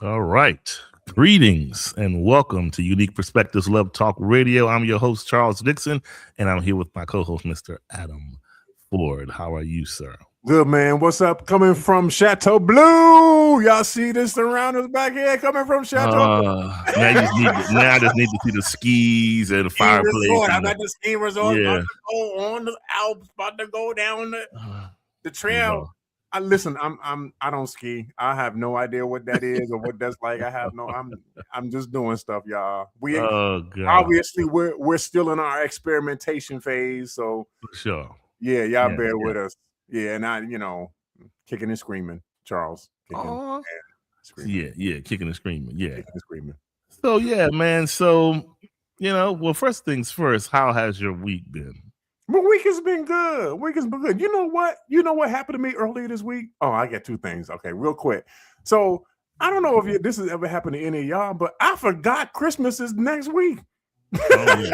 All right. Greetings and welcome to Unique Perspectives Love Talk Radio. I'm your host, Charles Dixon, and I'm here with my co-host, Mr. Adam Ford. How are you, sir? Good, man. What's up? Coming from Chateau Blue. Y'all see this around us back here? Coming from Chateau Blue. Now I just need to see the skis and the fireplace. Resort. I'm at the ski resort. Yeah. About to go on the Alps. About to go down the trail. No. I don't ski. I have no idea what that is or what that's like. I'm just doing stuff, y'all. Obviously we're still in our experimentation phase. So for sure. Yeah, y'all bear with us. Yeah, and kicking and screaming, Charles. Kicking and screaming. Yeah. Kicking and screaming. So yeah, man. So first things first, how has your week been? My week has been good. You know what? What happened to me earlier this week? Oh, I got two things. Okay, real quick. So I don't know if this has ever happened to any of y'all, but I forgot Christmas is next week. Oh, yeah,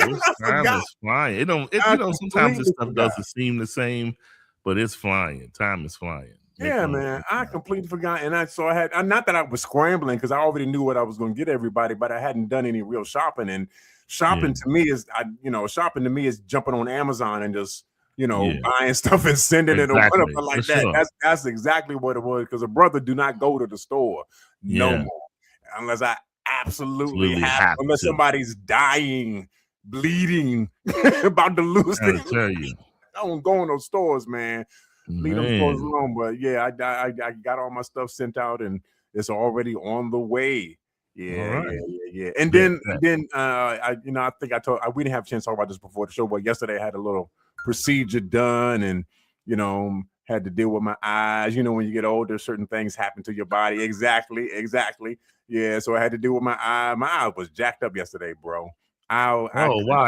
time is flying. Sometimes this stuff doesn't seem the same, but it's flying. Time is flying. Man. I completely forgot. And not that I was scrambling because I already knew what I was going to get everybody, but I hadn't done any real shopping. And shopping to me is jumping on Amazon and just, buying stuff and sending it or whatever like that. Sure. That's exactly what it was. Because a brother do not go to the store no more unless I absolutely have to. Unless somebody's dying, bleeding, about to lose things. I don't go in those stores, man. Leave them stores alone. But yeah, I got all my stuff sent out and it's already on the way. Yeah. And then I think we didn't have a chance to talk about this before the show, but yesterday I had a little procedure done and had to deal with my eyes. When you get older, certain things happen to your body. Exactly. Yeah, so I had to deal with my eye. My eye was jacked up yesterday, bro. Wow!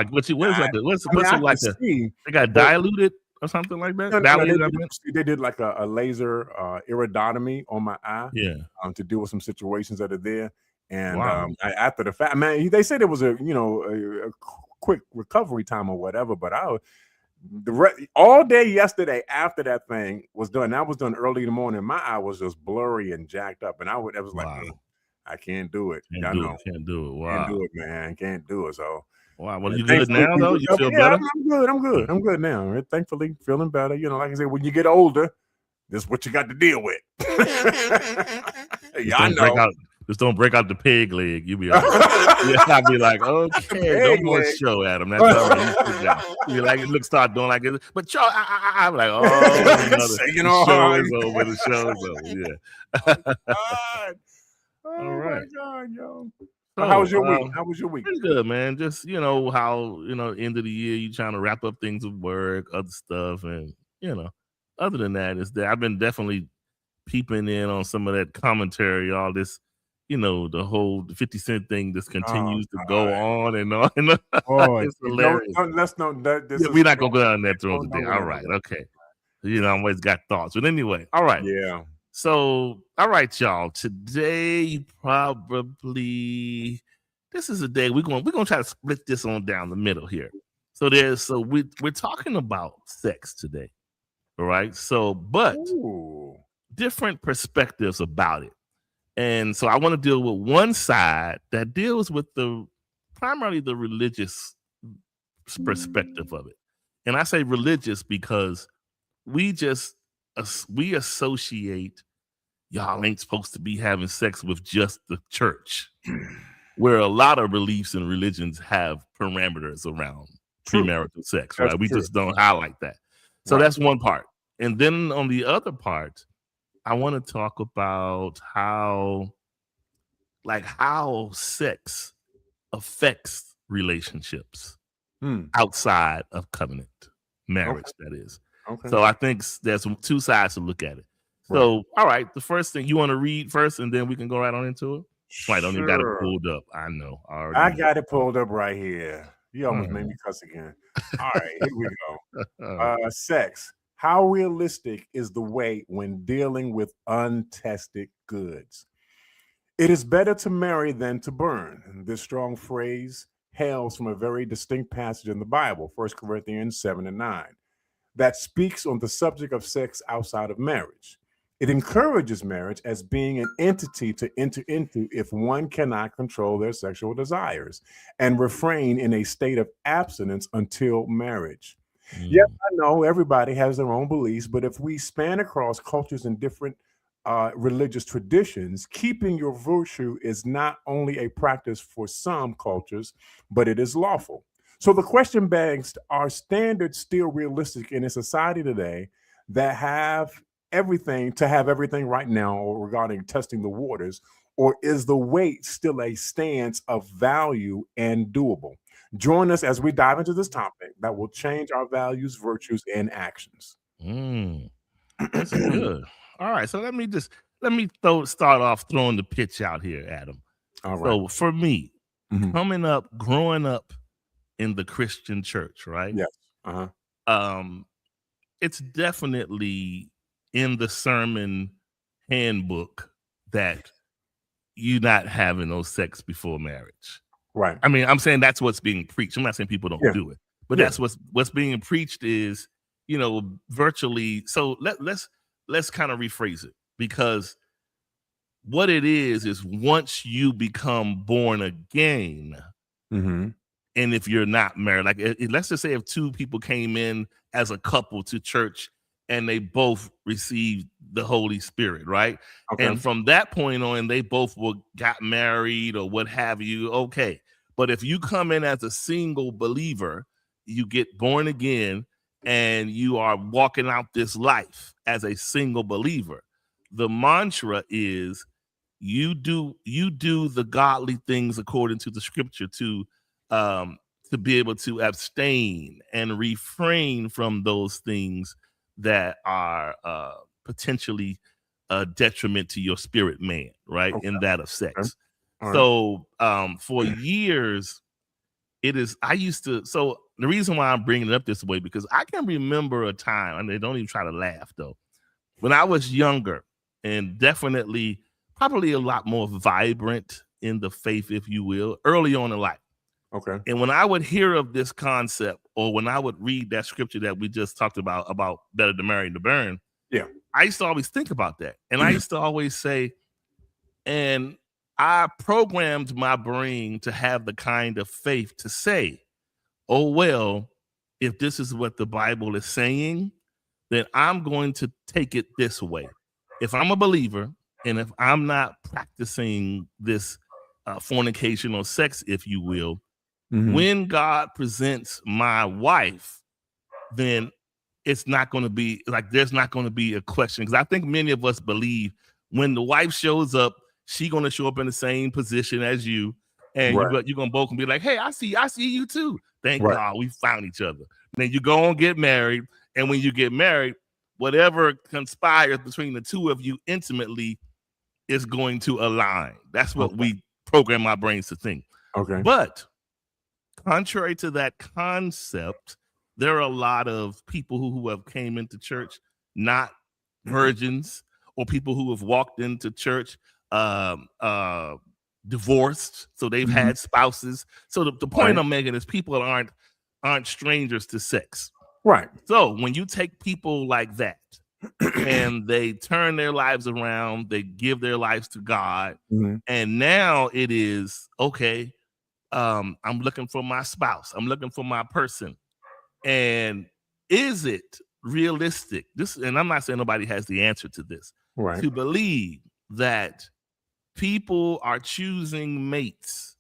What is that? They got diluted or something like that. They did like a laser iridotomy on my eye. Yeah. To deal with some situations that are there. And after the fact, man, they said it was a quick recovery time or whatever. But all day yesterday after that thing was done. That was done early in the morning. My eye was just blurry and jacked up, and I was like, I can't do it. Can't do it. Wow. Can't do it, man. Can't do it. So wow. Well, you good now though? You feel better? I'm good now. Thankfully, feeling better. Like I said, when you get older, this is what you got to deal with. Just don't break out the pig leg. You be all right. I'll be like, okay, no more show, Adam. That's all right. You be like, start doing like this. But y'all, I'm like, the show is over. The show is over. Yeah. All right. My God, yo. So how was your week? How was your week? Pretty good, man. Just how end of the year you trying to wrap up things with work, other stuff, and other than that, I've been definitely peeping in on some of that commentary, all this, the whole 50 Cent thing just continues to go on and on. It's hilarious. We're not gonna go down that road today. All right, okay. I always got thoughts, but anyway, all right. Yeah. So, all right, y'all. Today, probably this is a day we're gonna try to split this on down the middle here. So we're talking about sex today, all right? So, but different perspectives about it, and so I want to deal with one side that deals with primarily the religious perspective of it, and I say religious because we associate y'all ain't supposed to be having sex with just the church, where a lot of beliefs and religions have parameters around premarital sex, right? We just don't highlight that. So that's one part. And then on the other part, I want to talk about how sex affects relationships outside of covenant marriage, that is. Okay. So I think there's two sides to look at it. So, all right, the first thing you want to read first, and then we can go right on into it. I don't even got it pulled up. I know. I got it pulled up right here. You almost made me cuss again. All right, here we go. Sex. How realistic is the weight when dealing with untested goods? It is better to marry than to burn. This strong phrase hails from a very distinct passage in the Bible, 1 Corinthians 7:9, that speaks on the subject of sex outside of marriage. It encourages marriage as being an entity to enter into if one cannot control their sexual desires and refrain in a state of abstinence until marriage. Yes, I know everybody has their own beliefs, but if we span across cultures and different religious traditions, keeping your virtue is not only a practice for some cultures, but it is lawful. So the question begs, are standards still realistic in a society today that have everything right now or regarding testing the waters, or is the weight still a stance of value and doable? Join us as we dive into this topic that will change our values, virtues, and actions. That's good. All right, so let me start off throwing the pitch out here, Adam. All right. So for me, Mhm. growing up in the Christian church, right? Yes. Uh-huh. It's definitely in the sermon handbook that you not having no sex before marriage. Right. I mean, I'm saying that's what's being preached. I'm not saying people don't Yeah. do it, but Yeah. that's what's being preached is, virtually. So let's kind of rephrase it, because what it is once you become born again, Mhm. and if you're not married, like let's just say if two people came in as a couple to church and they both received the Holy Spirit, right? Okay. And from that point on, they both got married or what have you. Okay, but if you come in as a single believer, you get born again, and you are walking out this life as a single believer. The mantra is you do the godly things according to the scripture to be able to abstain and refrain from those things that are potentially a detriment to your spirit man, right? Okay. In that of Okay. sex. All right. So for years, so the reason why I'm bringing it up this way, because I can remember a time, and they don't even try to laugh though, when I was younger and definitely probably a lot more vibrant in the faith, if you will, early on in life. Okay. And when I would hear of this concept, or when I would read that scripture that we just talked about better to marry than to burn, Yeah. I used to always think about that. And I used to always say, and I programmed my brain to have the kind of faith to say, oh, well, if this is what the Bible is saying, then I'm going to take it this way. If I'm a believer, and if I'm not practicing this fornication or sex, if you will, when God presents my wife, then it's not going to be like, there's not going to be a question. Because I think many of us believe when the wife shows up, she's going to show up in the same position as you. And Right. you're going to both be like, hey, I see you too. Thank Right. God we found each other. Then you go and get married. And when you get married, whatever conspires between the two of you intimately is going to align. That's what we program our brains to think. Okay. But contrary to that concept, there are a lot of people who have came into church not virgins, or people who have walked into church divorced, so they've had spouses. So the point I'm making is people aren't strangers to sex. Right. So when you take people like that and they turn their lives around, they give their lives to God, and now it is okay. I'm looking for my spouse. I'm looking for my person. And is it realistic? And I'm not saying nobody has the answer to this. Right. To believe that people are choosing mates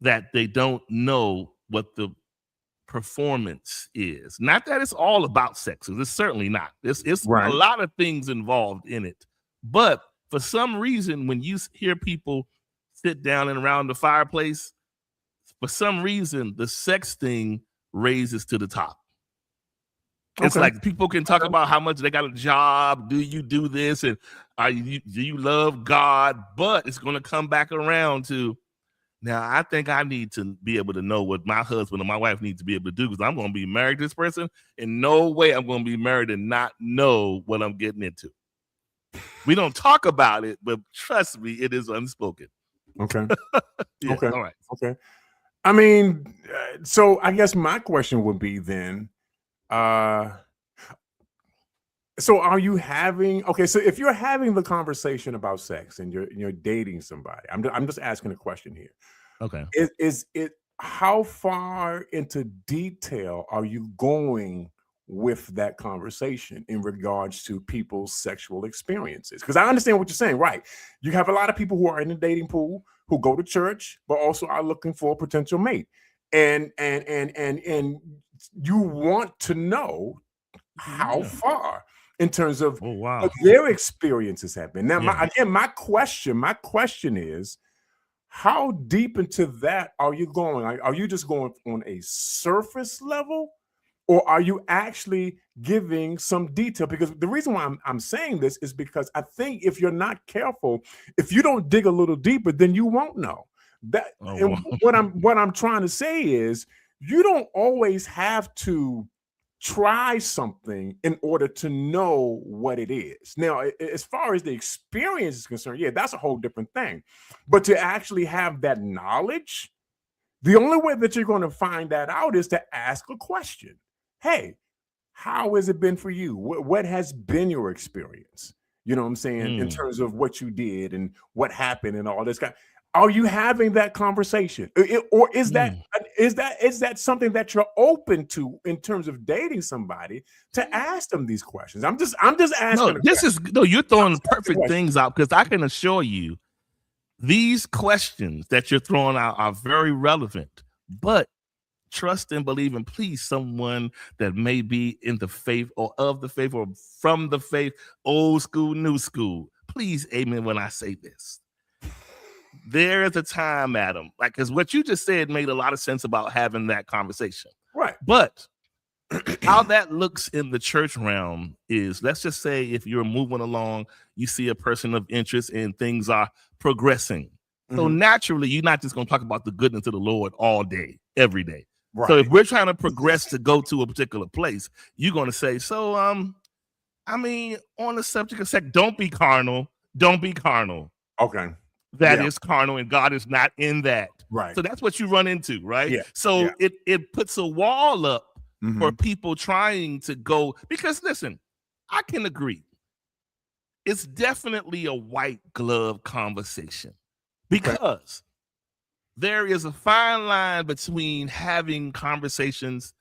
that they don't know what the performance is. Not that it's all about sex. It's certainly not. It's a lot of things involved in it. But for some reason, when you hear people sit down and around the fireplace, for some reason, the sex thing raises to the top. It's like people can talk about how much they got a job. Do you do this? And do you love God? But it's going to come back around to, now I think I need to be able to know what my husband or my wife needs to be able to do, because I'm going to be married to this person. In no way I'm going to be married and not know what I'm getting into. We don't talk about it, but trust me, it is unspoken. Okay. Yeah, okay. All right. Okay. I mean, so I guess my question would be then, So are you having okay? So if you're having the conversation about sex and you're dating somebody, I'm just asking a question here. Okay. Is it how far into detail are you going with that conversation in regards to people's sexual experiences? Because I understand what you're saying, right? You have a lot of people who are in the dating pool who go to church, but also are looking for a potential mate, and you want to know how Yeah. far in terms of Oh wow. what their experiences have been. Now, Yeah. my question is, how deep into that are you going? Are you just going on a surface level, or are you actually giving some detail? Because the reason why I'm saying this is because I think if you're not careful, if you don't dig a little deeper, then you won't know that. Oh And wow. what I'm trying to say is, you don't always have to try something in order to know what it is. Now, as far as the experience is concerned, yeah, that's a whole different thing. But to actually have that knowledge, the only way that you're going to find that out is to ask a question. Hey, how has it been for you? What has been your experience? You know what I'm saying? In Mm. terms of what you did and what happened and all this kind. Are you having that conversation? Or Mm. is that something that you're open to in terms of dating somebody to ask them these questions? I'm just No, asking a this question. is no, you're throwing Asking a perfect question. things out because I can assure you these questions that you're throwing out are very relevant. But trust and believe and please someone that may be in the faith or of the faith or from the faith, old school, new school. Please, amen, when I say this. There is a time, Adam, like, because what you just said made a lot of sense about having that conversation. Right. But how that looks in the church realm is, let's just say if you're moving along, you see a person of interest and things are progressing. So Mhm. naturally, you're not just going to talk about the goodness of the Lord all day, every day. So if Right. we're trying to progress to go to a particular place, you're going to say, so, I mean, on the subject of sex, don't be carnal. Don't be carnal. Okay. That Yeah. is carnal, and God is not in that. Right. So that's what you run into, right? Yeah. So Yeah. it puts a wall up for Mhm. people trying to go, because listen, I can agree. It's definitely a white glove conversation Okay. because there is a fine line between having conversations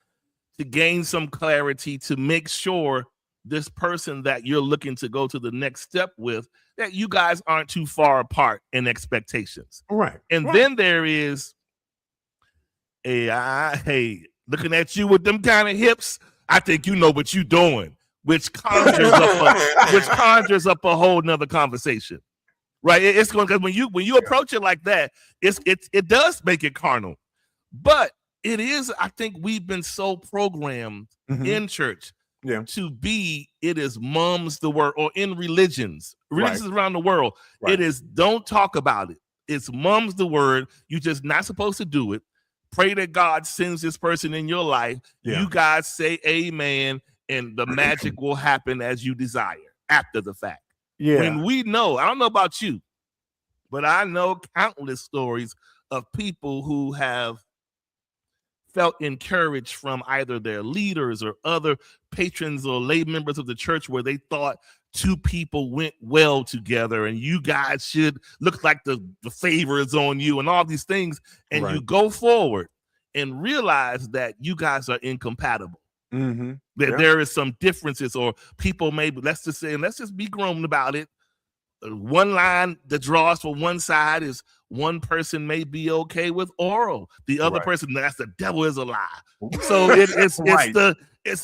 to gain some clarity to make sure this person that you're looking to go to the next step with, that you guys aren't too far apart in expectations. Right. And Right. then there is hey, looking at you with them kind of hips, I think you know what you're doing, which conjures up a whole nother conversation. Right? It's going, because when you approach it like that, it does make it carnal. But it is, I think we've been so programmed Mhm. in church Yeah. to be, it is mum's the word, or in religions Right. around the world, Right. it is don't talk about it. It's mum's the word. You're just not supposed to do it. Pray that God sends this person in your life. Yeah. You guys say amen, and the magic will happen as you desire after the fact. Yeah. When we know, I don't know about you, but I know countless stories of people who have felt encouraged from either their leaders or other patrons or lay members of the church, where they thought two people went well together and you guys should look like the favor is on you and all these things. And Right. you go forward and realize that you guys are incompatible. Mhm. That Yeah. there is some differences, or people maybe, let's just say, and let's just be grown about it. One line that draws for one side is one person may be okay with oral, the other Right. person, that's the devil is a lie. So it's Right.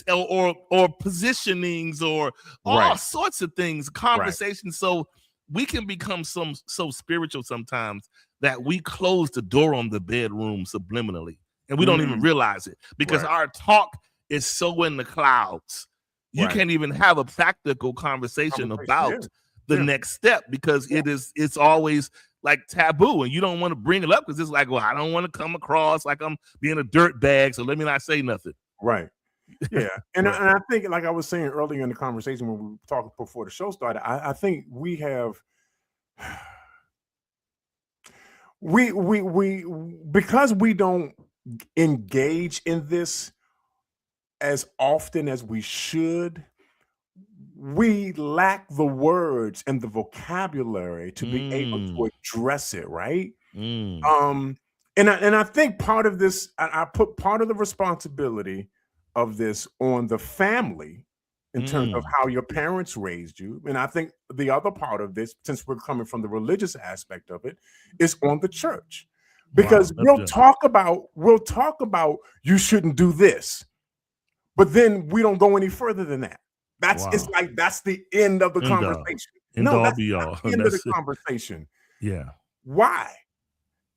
or positionings or all Right. sorts of things, Right. conversations. So we can become so spiritual sometimes that we close the door on the bedroom subliminally, and we don't even Mhm. realize it because Right. our talk is so in the clouds. You Right. can't even have a practical conversation Conversation. Yeah. about the Yeah. next step because Yeah. it's always like taboo, and you don't want to bring it up because it's like, well, I don't want to come across like I'm being a dirt bag, so let me not say nothing. Right. Yeah. And, Right. I think, like I was saying earlier in the conversation when we were talking before the show started, I think we have we because we don't engage in this as often as we should, we lack the words and the vocabulary to be able to address it, right? And I think part of this, I put part of the responsibility of this on the family in terms of how your parents raised you. And I think the other part of this, since we're coming from the religious aspect of it, is on the church. Because we'll talk about you shouldn't do this, but then we don't go any further than that. It's like that's the end of the conversation. No, that's not the end of the conversation. Yeah. Why?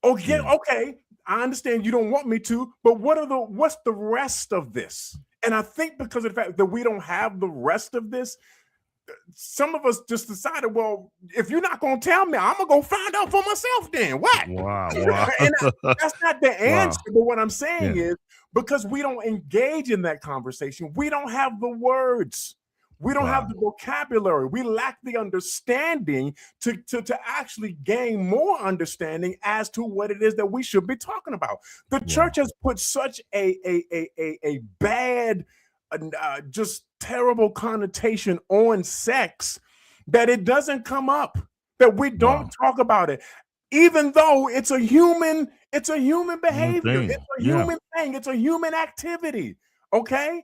Okay, I understand you don't want me to, but what's the rest of this? And I think because of the fact that we don't have the rest of this, some of us just decided, well, if you're not going to tell me, I'm going to go find out for myself then. What? Wow. And that's not the answer. But what I'm saying is, because we don't engage in that conversation, we don't have the words. We don't have the vocabulary. We lack the understanding to actually gain more understanding as to what it is that we should be talking about. The church has put such a bad, just terrible connotation on sex that it doesn't come up, that we don't talk about it, even though it's a human behavior. It's a human thing. It's a human activity. Okay.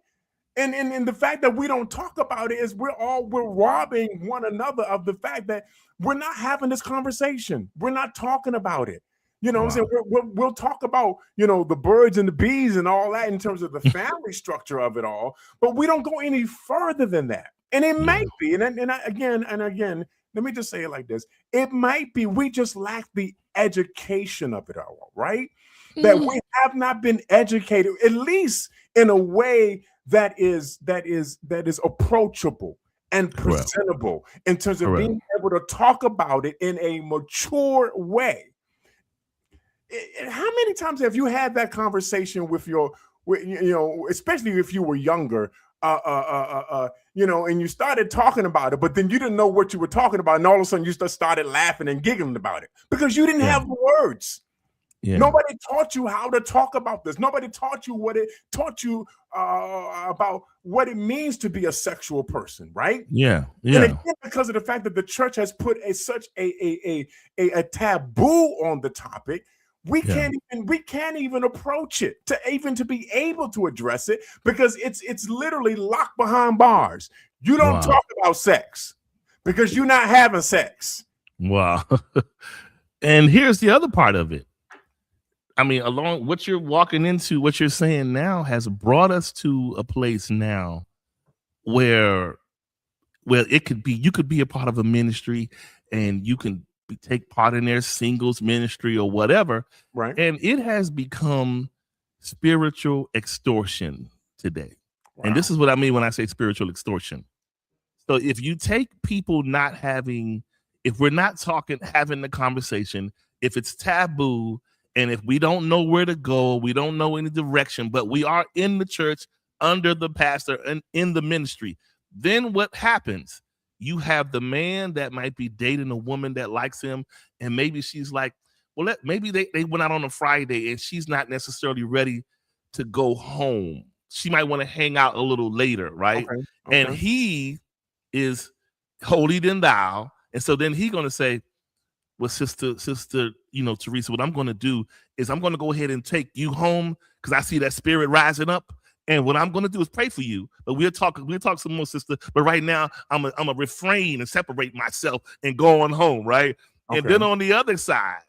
And the fact that we don't talk about it is we're robbing one another of the fact that we're not having this conversation. We're not talking about it. You know what I'm saying? We'll talk about, the birds and the bees and all that in terms of the family structure of it all, but we don't go any further than that. And it might be, and again, let me just say it like this. It might be we just lack the education of it all, right? That we have not been educated, at least in a way that is approachable and presentable in terms of being able to talk about it in a mature way. How many times have you had that conversation with especially if you were younger, and you started talking about it, but then you didn't know what you were talking about, and all of a sudden you just started laughing and giggling about it because you didn't have the words. Yeah. Nobody taught you how to talk about this. Nobody taught you about what it means to be a sexual person, right? Yeah. And again, because of the fact that the church has put such a taboo on the topic, we can't even approach it to be able to address it because it's literally locked behind bars. You don't talk about sex because you're not having sex. Wow. And here's the other part of it. I mean, along what you're walking into, what you're saying now has brought us to a place now where it could be, you could be a part of a ministry and you can take part in their singles ministry or whatever. Right. And it has become spiritual extortion today. Wow. And this is what I mean when I say spiritual extortion. So if you take people if we're not having the conversation, if it's taboo, and if we don't know where to go, we don't know any direction, but we are in the church under the pastor and in the ministry, then what happens? You have the man that might be dating a woman that likes him, and maybe she's like, well, maybe they went out on a Friday and she's not necessarily ready to go home. She might want to hang out a little later, right? Okay. And he is holier than thou. And so then he's going to say, well, sister, Teresa, what I'm going to do is I'm going to go ahead and take you home because I see that spirit rising up. And what I'm going to do is pray for you. But we'll talk some more, sister. But right now, I'm a refrain and separate myself and go on home, right? Okay. And then on the other side,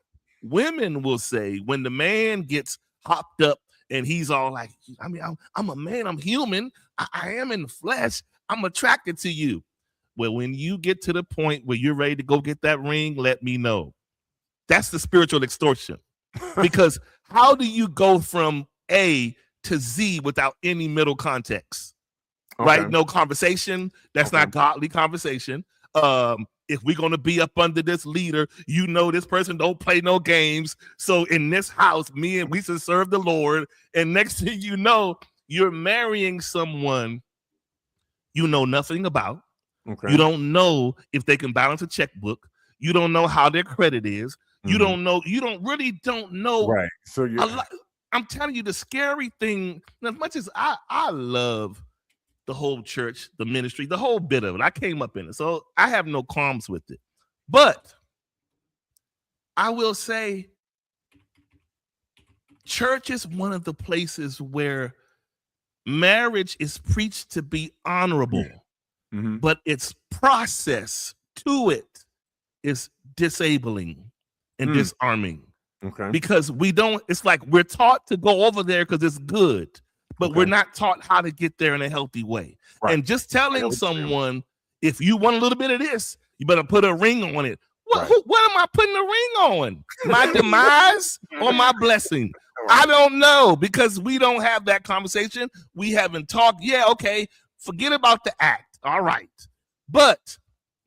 women will say when the man gets hopped up and he's all like, I mean, I'm a man, I'm human, I am in the flesh, I'm attracted to you. Well, when you get to the point where you're ready to go get that ring, let me know. That's the spiritual extortion. Because how do you go from A to Z without any middle context? Okay. Right? No conversation. That's not godly conversation. If we're going to be up under this leader, this person don't play no games. So in this house, we should serve the Lord. And next thing you know, you're marrying someone you know nothing about. Okay. You don't know if they can balance a checkbook. You don't know how their credit is. Mm-hmm. You don't know. You don't know. Right. So I'm telling you, the scary thing, as much as I love the whole church, the ministry, the whole bit of it. I came up in it, so I have no qualms with it. But I will say, church is one of the places where marriage is preached to be honorable, but its process to it is disabling and disarming. Okay. Because we don't, it's like we're taught to go over there because it's good, but we're not taught how to get there in a healthy way. Right. And just telling someone, if you want a little bit of this, you better put a ring on it. What am I putting a ring on? My demise or my blessing? I don't know, because we don't have that conversation. We haven't talked. Yeah, okay, forget about the act. All right. But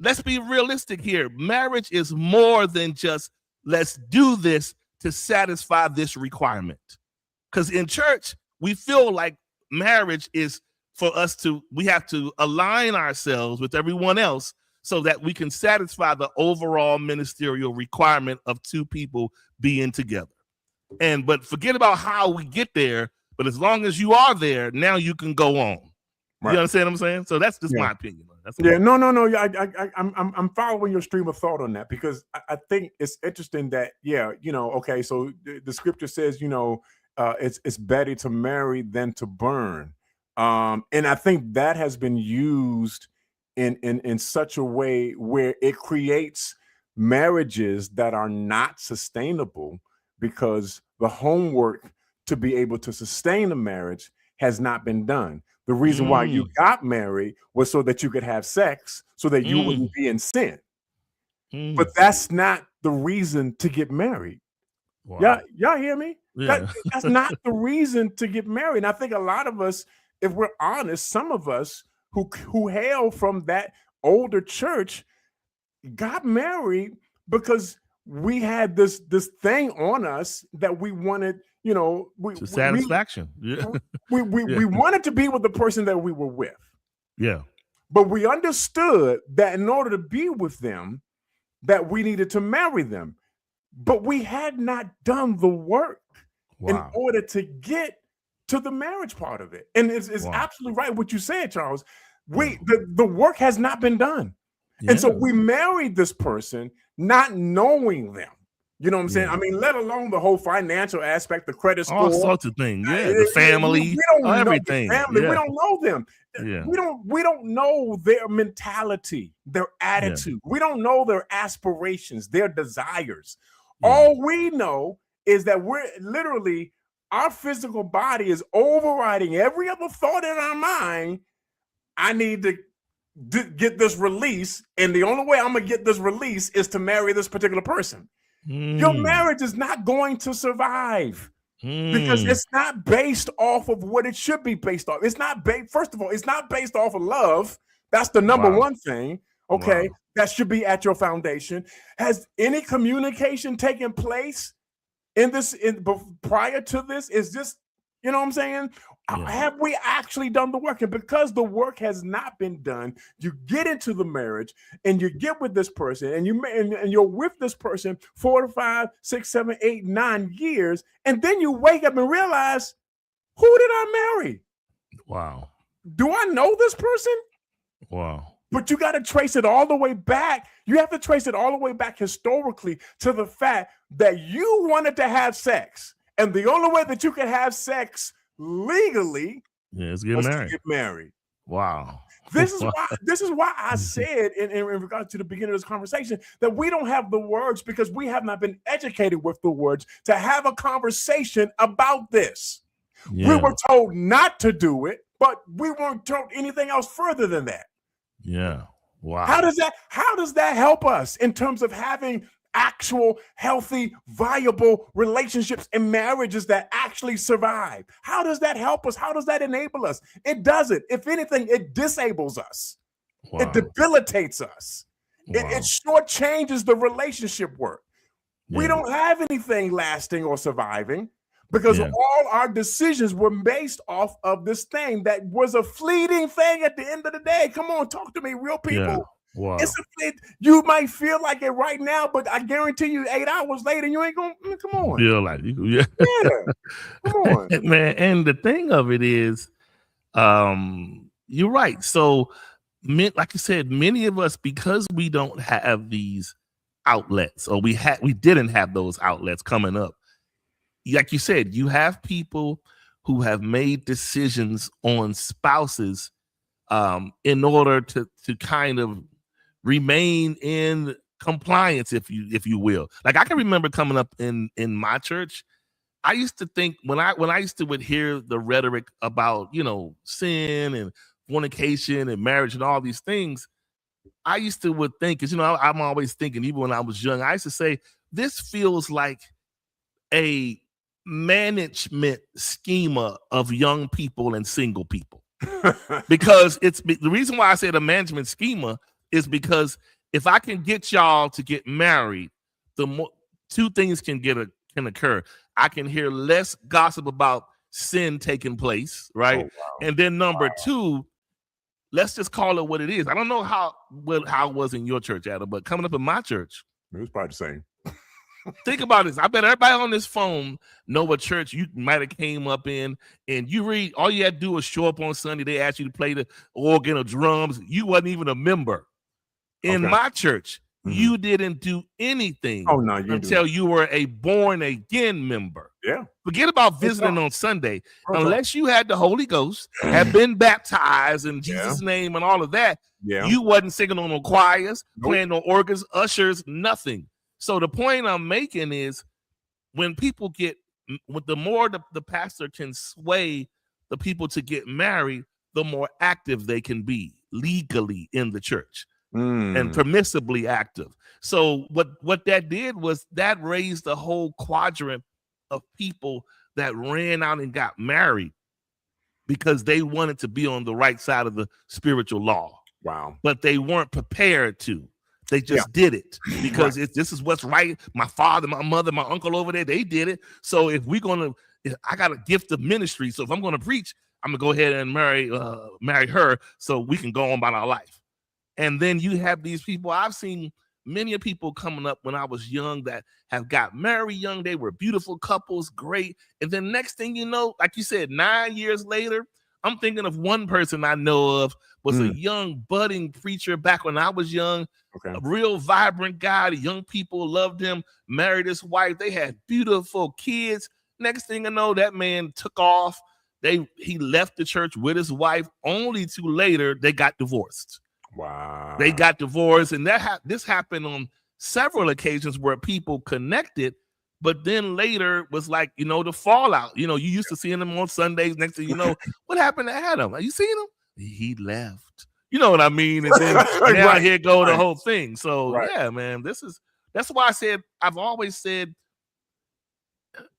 let's be realistic here. Marriage is more than just let's do this to satisfy this requirement. Because in church, we feel like marriage is for us to, we have to align ourselves with everyone else so that we can satisfy the overall ministerial requirement of two people being together. But forget about how we get there. But as long as you are there, now you can go on. Right. You understand what I'm saying? So that's just my opinion. No. I'm following your stream of thought on that, because I think it's interesting that, okay, so the scripture says, it's better to marry than to burn. And I think that has been used in such a way where it creates marriages that are not sustainable, because the homework to be able to sustain a marriage has not been done. The reason why you got married was so that you could have sex, so that you wouldn't be in sin. But that's not the reason to get married. Wow. Y'all hear me? Yeah. That's not the reason to get married. And I think a lot of us, if we're honest, some of us who hail from that older church got married because we had this thing on us that we wanted, satisfaction. We wanted to be with the person that we were with. Yeah. But we understood that in order to be with them, that we needed to marry them. But we had not done the work in order to get to the marriage part of it. And it's absolutely right what you said, Charles. The work has not been done. Yeah. And so we married this person not knowing them. You know what I'm saying? I mean, let alone the whole financial aspect, the credit score, all sorts of things. Yeah, the family, we don't everything. Know the family. Yeah. We don't know them. Yeah. We don't know their mentality, their attitude. Yeah. We don't know their aspirations, their desires. Yeah. All we know is that we're literally, our physical body is overriding every other thought in our mind. I need to get this release, and the only way I'm gonna get this release is to marry this particular person. Your marriage is not going to survive because it's not based off of what it should be based off. It's not first of all, it's not based off of love. That's the number one thing. Okay, that should be at your foundation. Has any communication taken place prior to this? Is this, you know what I'm saying? Yeah. Have we actually done the work? And because the work has not been done, you get into the marriage and you get with this person, and you're with this person 4 to 5, 6, 7, 8, 9 years, and then you wake up and realize, who did I marry? Wow. Do I know this person? Wow. But you got to trace it all the way back. You have to trace it all the way back historically to the fact that you wanted to have sex, and the only way that you could have sex legally is to get married. Wow. This is why I said in regards to the beginning of this conversation that we don't have the words, because we have not been educated with the words to have a conversation about this. Yeah. We were told not to do it, but we weren't told anything else further than that. Yeah. Wow. How does that help us in terms of having actual, healthy, viable relationships and marriages that actually survive? How does that help us? How does that enable us? It doesn't. If anything, it disables us. Wow. It debilitates us. Wow. It shortchanges the relationship work. Yeah. We don't have anything lasting or surviving because all our decisions were based off of this thing that was a fleeting thing at the end of the day. Come on, talk to me, real people. Yeah. Wow. You might feel like it right now, but I guarantee you 8 hours later, you ain't gonna come on. Feel like yeah. Come on. Man, and the thing of it is, You're right. So, like you said, many of us, because we don't have these outlets, or we didn't have those outlets coming up. Like you said, you have people who have made decisions on spouses in order to kind of remain in compliance, if you will. Like, I can remember coming up in my church, I used to think when I used to would hear the rhetoric about, sin and fornication and marriage and all these things, I used to would think, because I'm always thinking, even when I was young, I used to say, this feels like a management schema of young people and single people. Because the reason why I said a management schema is because if I can get y'all to get married, two things can occur. I can hear less gossip about sin taking place, right? Oh, wow. And then number two, let's just call it what it is. I don't know how it was in your church, Adam, but coming up in my church, it was probably the same. Think about this. I bet everybody on this phone know what church you might have came up in, and you read, all you had to do was show up on Sunday. They asked you to play the organ or drums. You wasn't even a member. In my church, you didn't do anything until you were a born again member. Yeah. Forget about visiting on Sunday. Unless you had the Holy Ghost, had been baptized in Jesus' name and all of that, you wasn't singing on no choirs, playing no organs, ushers, nothing. So the point I'm making is, when people the more the pastor can sway the people to get married, the more active they can be legally in the church and permissibly active. So what that did was that raised the whole quadrant of people that ran out and got married because they wanted to be on the right side of the spiritual law. Wow. But they weren't prepared to. They just did it because this is what's right. My father, my mother, my uncle over there, they did it. So if I got a gift of ministry. So if I'm going to preach, I'm going to go ahead and marry her so we can go on about our life. And then you have these people. I've seen many people coming up when I was young that have got married young. They were beautiful couples, great. And then next thing you know, like you said, 9 years later, I'm thinking of one person I know of was a young budding preacher back when I was young, a real vibrant guy. The young people loved him, married his wife. They had beautiful kids. Next thing I know, that man took off. He left the church with his wife. Only to later, they got divorced. Wow. They got divorced. And this happened on several occasions where people connected, but then later was like, the fallout. You used to seeing them on Sundays. Next thing you know, what happened to Adam? Are you seeing him? He left. You know what I mean? And then now here go the whole thing. So yeah, man, that's why I've always said,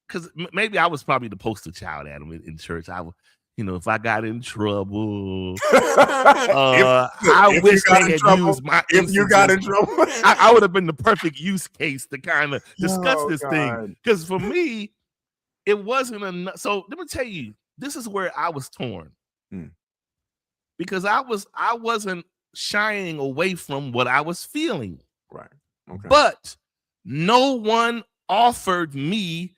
because maybe I was probably the poster child, Adam, in church. If I got in trouble, I wish they had used my. If you got in trouble, I would have been the perfect use case to kind of discuss this thing. Because for me, it wasn't enough. So let me tell you, this is where I was torn. Because I wasn't shying away from what I was feeling. Right. Okay. But no one offered me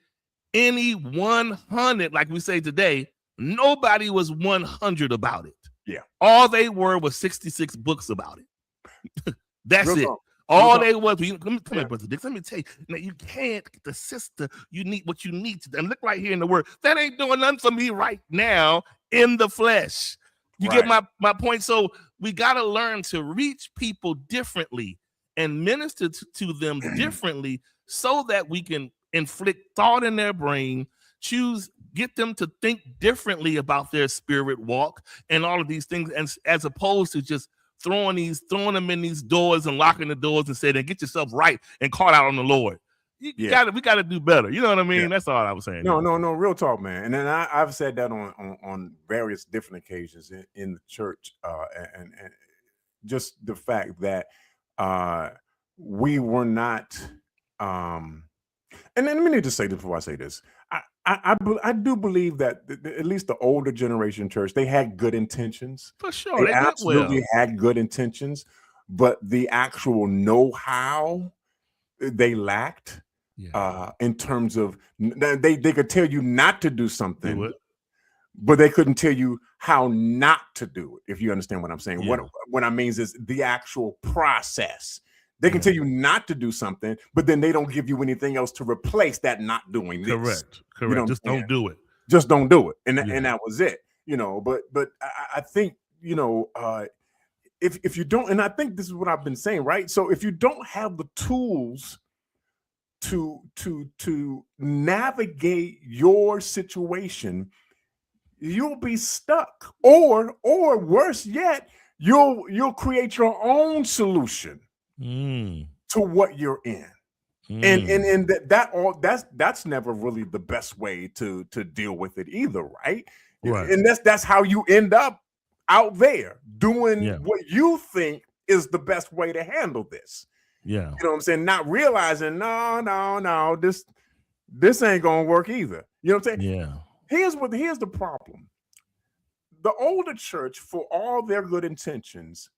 any 100, like we say today. Nobody was 100 about it. Yeah. All they were was 66 books about it. That's it. All they was. Come here, Brother Dix. Let me tell you. Now, you can't get the sister. You need what you need to. And look right here in the word. That ain't doing nothing for me right now in the flesh. You get my point? So we got to learn to reach people differently and minister to them differently so that we can inflict thought in their brain, get them to think differently about their spirit walk and all of these things, as opposed to just throwing them in these doors and locking the doors and saying, get yourself right and call out on the Lord. We got to do better. You know what I mean? Yeah. That's all I was saying. No, real talk, man. And then I've said that on various different occasions in the church, and just the fact that we were not. And then let me need to say this before I say this. I do believe that at least the older generation church, they had good intentions. For sure. They absolutely had good intentions, but the actual know-how they lacked. In terms of they could tell you not to do something, but they couldn't tell you how not to do it, if you understand what I'm saying. Yeah. What I mean is the actual process. They can tell you not to do something, but then they don't give you anything else to replace that not doing this. Correct. You know, Just don't do it. Just don't do it. And that was it, you know. But I think, you know, if you don't, and I think this is what I've been saying, right? So if you don't have the tools to navigate your situation, you'll be stuck, or worse yet, you'll create your own solution to what you're in. And that's never really the best way to deal with it either, right? And that's how you end up out there doing what you think is the best way to handle this. Yeah. You know what I'm saying? Not realizing, no, this ain't gonna work either. You know what I'm saying? Yeah. Here's the problem. The older church, for all their good intentions,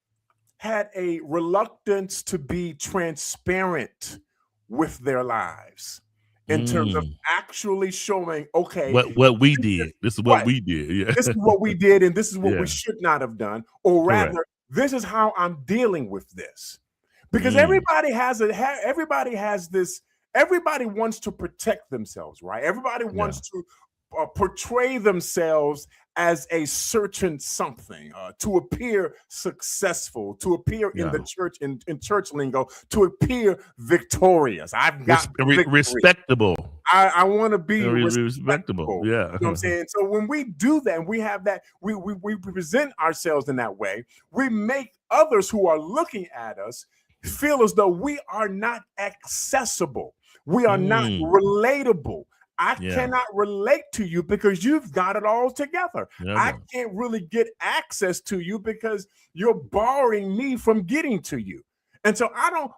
had a reluctance to be transparent with their lives in terms of actually showing, okay, what we did. This is what we did. Yeah. This is what we did, and this is what we should not have done, or rather, this is how I'm dealing with this. Because everybody has this. Everybody wants to protect themselves, right? Everybody wants to portray themselves as a certain something, to appear successful, to appear in the church, in church lingo, to appear victorious. I've got respectable. I want to be respectable. Yeah. You know what I'm saying? So when we do that, and we have that, we present ourselves in that way, we make others who are looking at us feel as though we are not accessible. We are not relatable. I cannot relate to you because you've got it all together. I can't really get access to you because you're barring me from getting to you. And so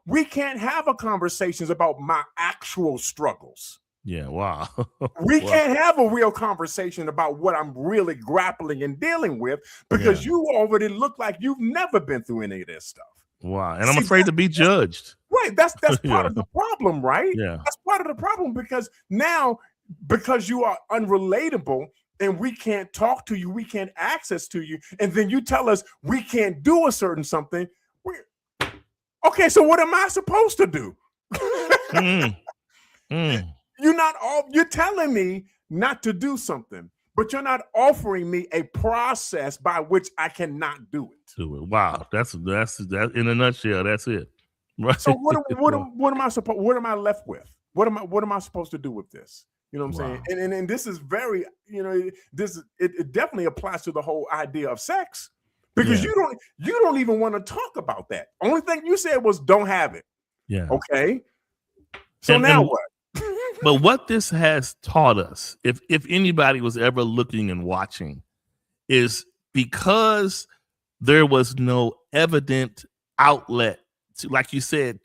we can't have a conversations about my actual struggles. Yeah, wow. We can't have a real conversation about what I'm really grappling and dealing with because you already look like you've never been through any of this stuff. Wow. And I'm afraid to be judged. Right. That's part of the problem, right? Yeah. That's part of the problem because now, because you are unrelatable and we can't talk to you, we can't access to you, and then you tell us we can't do a certain something. Okay, so what am I supposed to do? You're telling me not to do something, but you're not offering me a process by which I cannot do it. Wow, that's that in a nutshell. That's it. Right. So what am I left with? What am I supposed to do with this? You know what I'm saying? And this is very, you know, it definitely applies to the whole idea of sex because you don't even want to talk about that. Only thing you said was don't have it. Yeah. Okay. So now what? But what this has taught us, if anybody was ever looking and watching, is because there was no evident outlet to, like you said,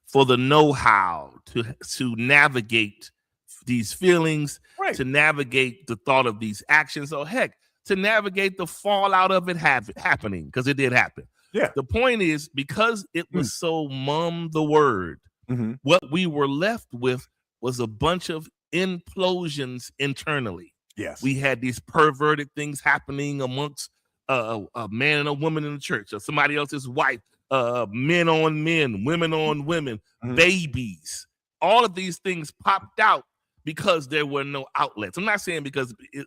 for the know-how to navigate these feelings, to navigate the thought of these actions, or heck, to navigate the fallout of it happening, because it did happen. Yeah. The point is, because it was so mum the word, what we were left with was a bunch of implosions internally. Yes. We had these perverted things happening amongst a man and a woman in the church, or somebody else's wife, men on men, women on women, babies. All of these things popped out because there were no outlets. I'm not saying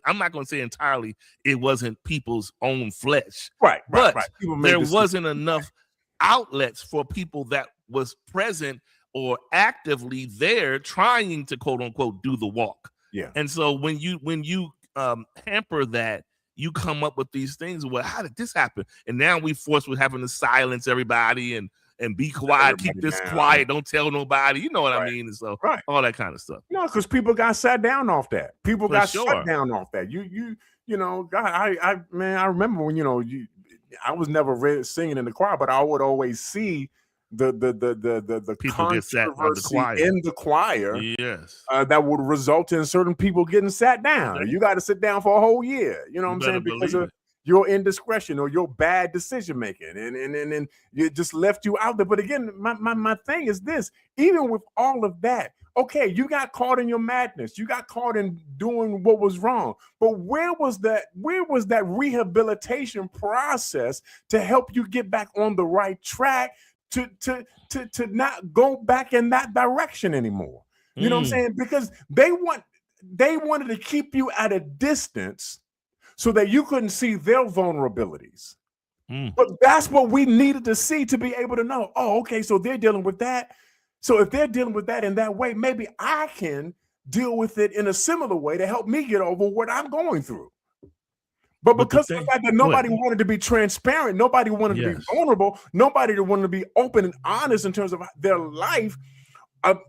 I'm not going to say entirely it wasn't people's own flesh. Right. But there wasn't enough outlets for people that was present or actively there trying to quote unquote do the walk. Yeah. And so when you hamper that, you come up with these things. Well, how did this happen? And now we forced with having to silence everybody and be quiet, keep this quiet, don't tell nobody. You know what I mean? And so all that kind of stuff. No, because people got sat down off that. People got shut down off that. You know, God, I remember when, you know, I was never really singing in the choir, but I would always see the people get sat on the choir. In the choir, yes, that would result in certain people getting sat down. You got to sit down for a whole year. You know what I'm saying? your indiscretion or your bad decision making, and it just left you out there. But again, my thing is this: even with all of that, okay, you got caught in your madness, you got caught in doing what was wrong, but where was that rehabilitation process to help you get back on the right track, to not go back in that direction anymore? You know what I'm saying? Because they wanted to keep you at a distance so that you couldn't see their vulnerabilities. But that's what we needed to see to be able to know, oh, okay, so they're dealing with that. So if they're dealing with that in that way, maybe I can deal with it in a similar way to help me get over what I'm going through. But because of the fact that nobody wanted to be transparent, nobody wanted to be vulnerable, nobody wanted to be open and honest in terms of their life,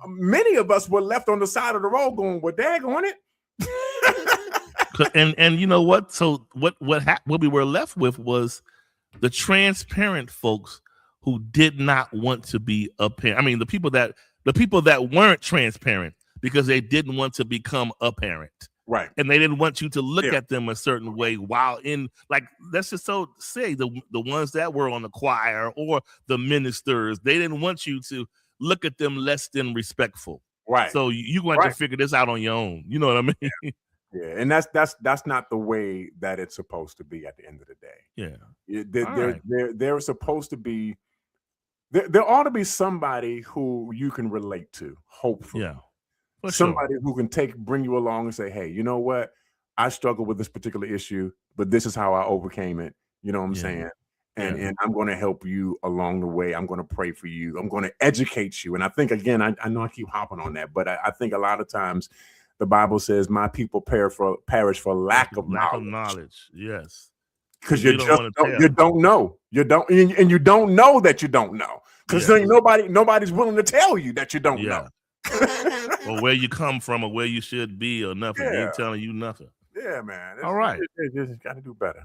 many of us were left on the side of the road going, well, daggone it. and you know what? So what we were left with was the transparent folks who did not want to be apparent. I mean, the people that weren't transparent because they didn't want to become apparent. Right. And they didn't want you to look at them a certain way while in, like, let's just say the ones that were on the choir or the ministers, they didn't want you to look at them less than respectful. Right. So you're going to figure this out on your own. You know what I mean? Yeah. And that's not the way that it's supposed to be at the end of the day. Yeah. There's supposed to be, there ought to be somebody who you can relate to, hopefully. Yeah. Somebody who can bring you along and say, hey, you know what? I struggle with this particular issue, but this is how I overcame it. You know what I'm saying? And I'm going to help you along the way. I'm going to pray for you. I'm going to educate you. And I think, again, I know I keep hopping on that, but I think a lot of times the Bible says my people perish for lack of knowledge. Yes. Because you don't know. You don't know that you don't know. Because nobody's willing to tell you that you don't know. Or where you come from or where you should be or nothing. They ain't telling you nothing. Yeah, man. All right. You got to do better.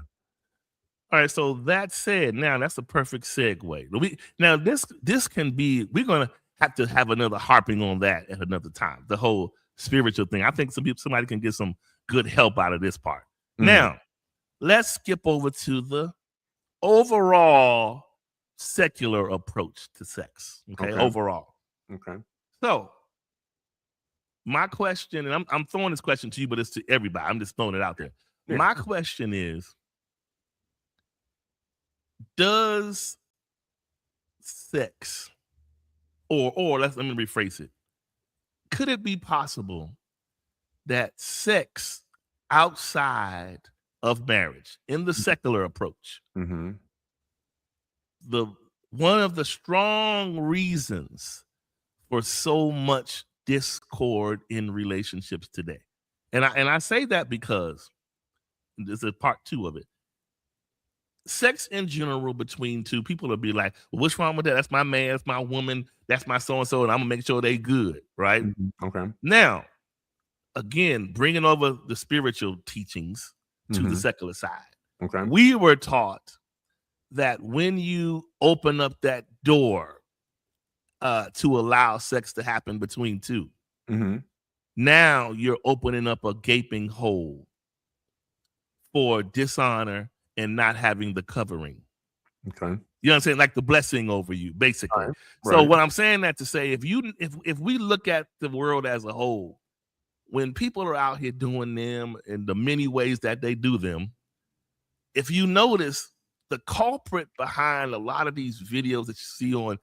All right. So that said, now that's a perfect segue. Now this can be, we're going to have another harping on that at another time. The whole spiritual thing. I think somebody can get some good help out of this part. Now, let's skip over to the overall secular approach to sex. Okay. Overall. Okay. So my question, and I'm throwing this question to you, but it's to everybody. I'm just throwing it out there. Yeah. My question is, does sex, or let me rephrase it. Could it be possible that sex outside of marriage, in the secular approach, one of the strong reasons for so much discord in relationships today? And I say that because this is part 2 of it. Sex in general between two people will be like, well, what's wrong with that? That's my man, that's my woman, that's my so-and-so, and I'm gonna make sure they good, right? Okay. Now, again, bringing over the spiritual teachings to the secular side. Okay. We were taught that when you open up that door to allow sex to happen between two, now you're opening up a gaping hole for dishonor and not having the covering. Okay. You know what I'm saying? Like the blessing over you, basically. Right. So what I'm saying that to say, if we look at the world as a whole, when people are out here doing them in the many ways that they do them, if you notice, the culprit behind a lot of these videos that you see on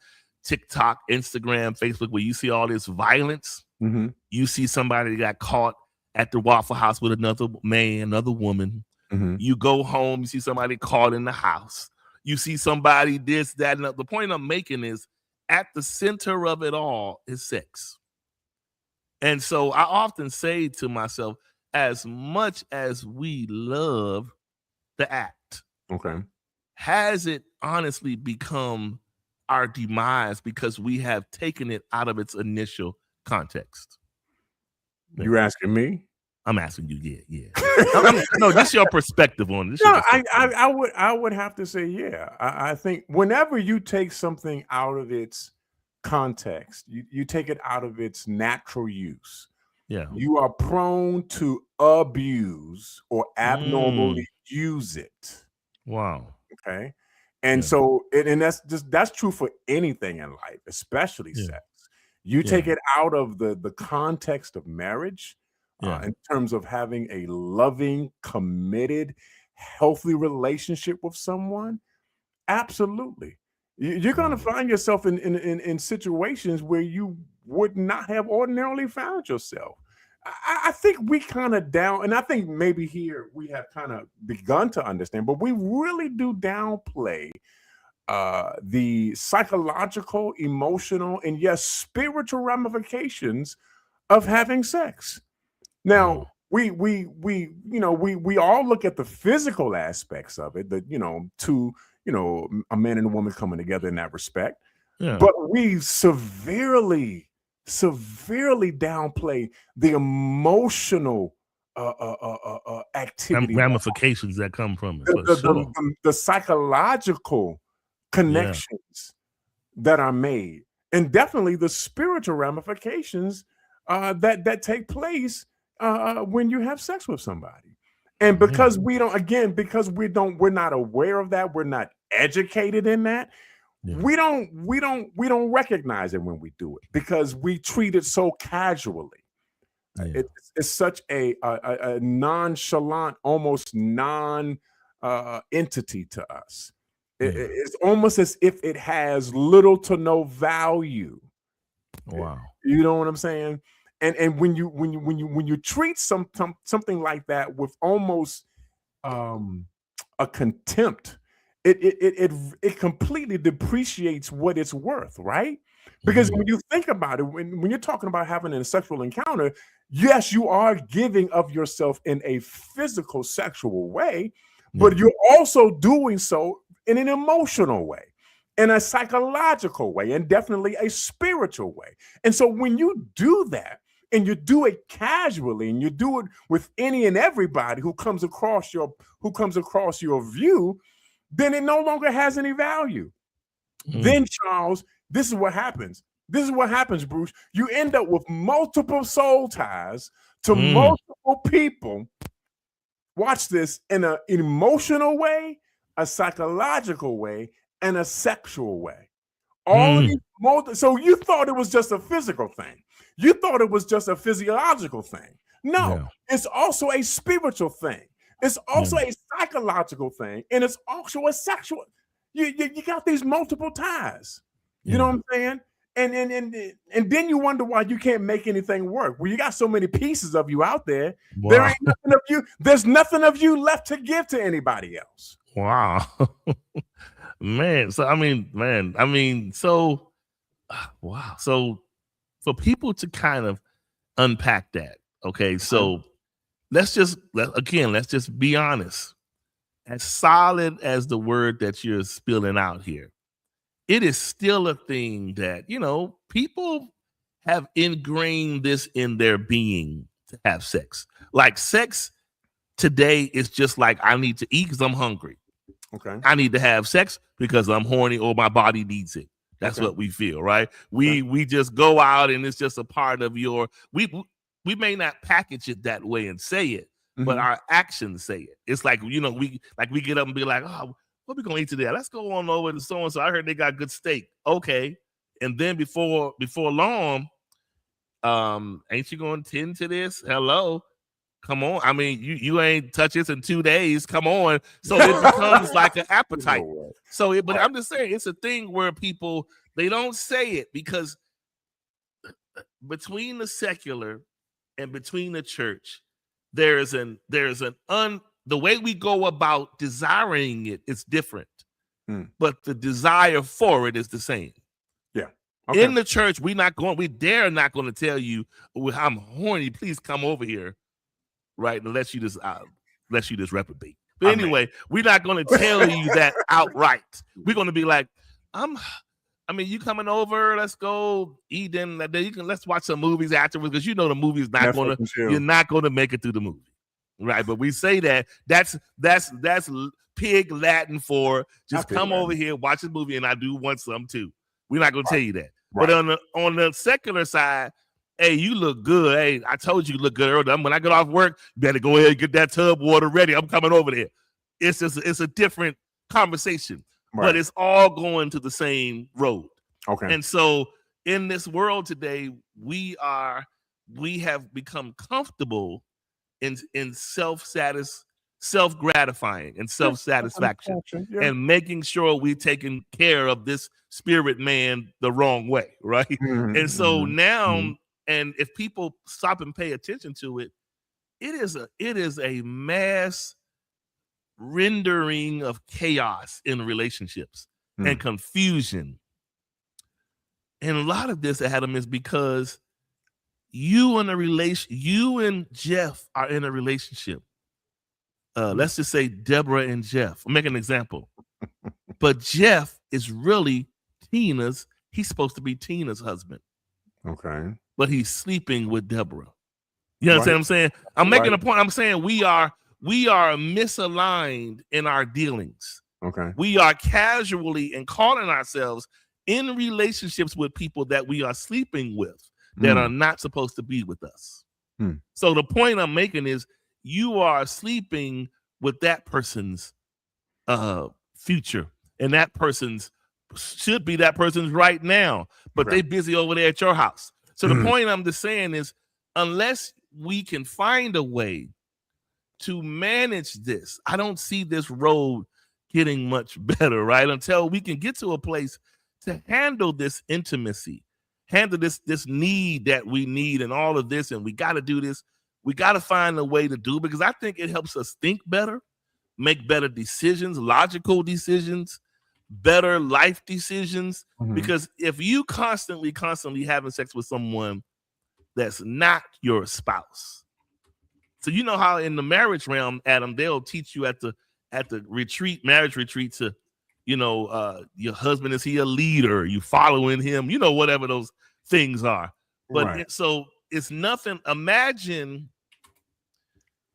TikTok, Instagram, Facebook, where you see all this violence, you see somebody that got caught at the Waffle House with another man, another woman. You go home, you see somebody caught in the house. You see somebody this, that, and the point I'm making is at the center of it all is sex. And so I often say to myself, as much as we love the act, has it honestly become our demise because we have taken it out of its initial context? You asking me? I'm asking you, yeah. No, just your perspective on this. No, I would have to say, yeah. I think whenever you take something out of its context, you take it out of its natural use. Yeah, you are prone to abuse or abnormally use it. Wow. Okay. And Yeah. so, and that's true for anything in life, especially Yeah. sex. You take Yeah. it out of the context of marriage, Yeah. in terms of having a loving, committed, healthy relationship with someone. Absolutely. You're going to Wow. find yourself in situations where you would not have ordinarily found yourself. I think we kind of down, and I think maybe here we have kind of begun to understand, but we really do downplay the psychological, emotional, and yes, spiritual ramifications of having sex. Now, Wow. we all look at the physical aspects of it, that a man and a woman coming together in that respect, Yeah. but we severely downplay the emotional activity, Ramifications that come from it, the, for the, sure. the psychological Yeah. connections that are made, and definitely the spiritual ramifications that take place when you have sex with somebody. And because we're not aware of that, we're not educated in that. Yeah. We don't recognize it when we do it because we treat it so casually. Yeah. It's such a nonchalant, almost non entity to us. Yeah. It's almost as if it has little to no value. Wow. You know what I'm saying? And when you treat something like that with almost a contempt, it completely depreciates what it's worth, right? Because when you think about it, when you're talking about having a sexual encounter, yes, you are giving of yourself in a physical sexual way, but you're also doing so in an emotional way, in a psychological way, and definitely a spiritual way. And so when you do that, and you do it casually, and you do it with any and everybody who comes across your view, then it no longer has any value. Then, Charles, this is what happens. This is what happens, Bruce. You end up with multiple soul ties to multiple people. Watch this, in an emotional way, a psychological way, and a sexual way. All these so you thought it was just a physical thing. You thought it was just a physiological thing. No, it's also a spiritual thing. It's also a psychological thing, and it's also a sexual. You got these multiple ties. You know what I'm saying? And then you wonder why you can't make anything work. Well, you got so many pieces of you out there. Wow. There ain't nothing of you. There's nothing of you left to give to anybody else. Wow. Man. So wow. So for people to kind of unpack that, okay. So let's just be honest. As solid as the word that you're spilling out here, it is still a thing that, people have ingrained this in their being to have sex. Like sex today is just like, I need to eat because I'm hungry. Okay. I need to have sex because I'm horny or my body needs it. That's what we feel, right? We just go out and it's just a part of we may not package it that way and say it, but our actions say it. It's like, we get up and be like, oh, what we gonna eat today? Let's go on over to so-and-so. I heard they got good steak. Okay. And then before long, ain't you gonna tend to this? Hello. Come on. I mean, you ain't touched this in 2 days. Come on. So it becomes like an appetite. But I'm just saying, it's a thing where people, they don't say it because between the secular and between the church, the way we go about desiring it is different, but the desire for it is the same. Yeah. Okay. In the church, we dare not going to tell you, I'm horny, please come over here. Right, unless you just reprobate. But anyway, we're not going to tell you that outright. We're going to be like, you coming over? Let's go eat. Then let's watch some movies afterwards because the movie is not going to. You're not going to make it through the movie, right? But we say that's pig Latin for just come over here, watch this movie, and I do want some too. We're not going to tell you that. Right. But on the secular side. Hey, you look good. Hey, I told you look good earlier. When I get off work, you better go ahead and get that tub water ready. I'm coming over there. it's a different conversation, Right. but it's all going to the same road. Okay. And so in this world today, we have become comfortable in self-gratifying and self-satisfaction Yeah. and making sure we're taking care of this spirit man the wrong way, right? Mhm, And so mhm, now, mhm. and if people stop and pay attention to it, it is a mass rendering of chaos in relationships and confusion. And a lot of this, Adam, is because you and Jeff are in a relationship. Let's just say Deborah and Jeff. I'll make an example. But Jeff is really he's supposed to be Tina's husband. Okay. But he's sleeping with Deborah. You understand what I'm saying? I'm Right. making a point. I'm saying we are misaligned in our dealings. Okay. We are casually and calling ourselves in relationships with people that we are sleeping with that are not supposed to be with us. So the point I'm making is you are sleeping with that person's future, and that person's should be that person's right now, but they busy over there at your house. So the point I'm just saying is, unless we can find a way to manage this, I don't see this road getting much better, right? Until we can get to a place to handle this intimacy, handle this need that we need and all of this, and we got to do this. We got to find a way to do it, because I think it helps us think better, make better decisions, logical decisions, better life decisions. Because if you constantly having sex with someone that's not your spouse, so you know how in the marriage realm, Adam, they'll teach you at the marriage retreat to, your husband, is he a leader? You following him? Whatever those things are. But so it's nothing. Imagine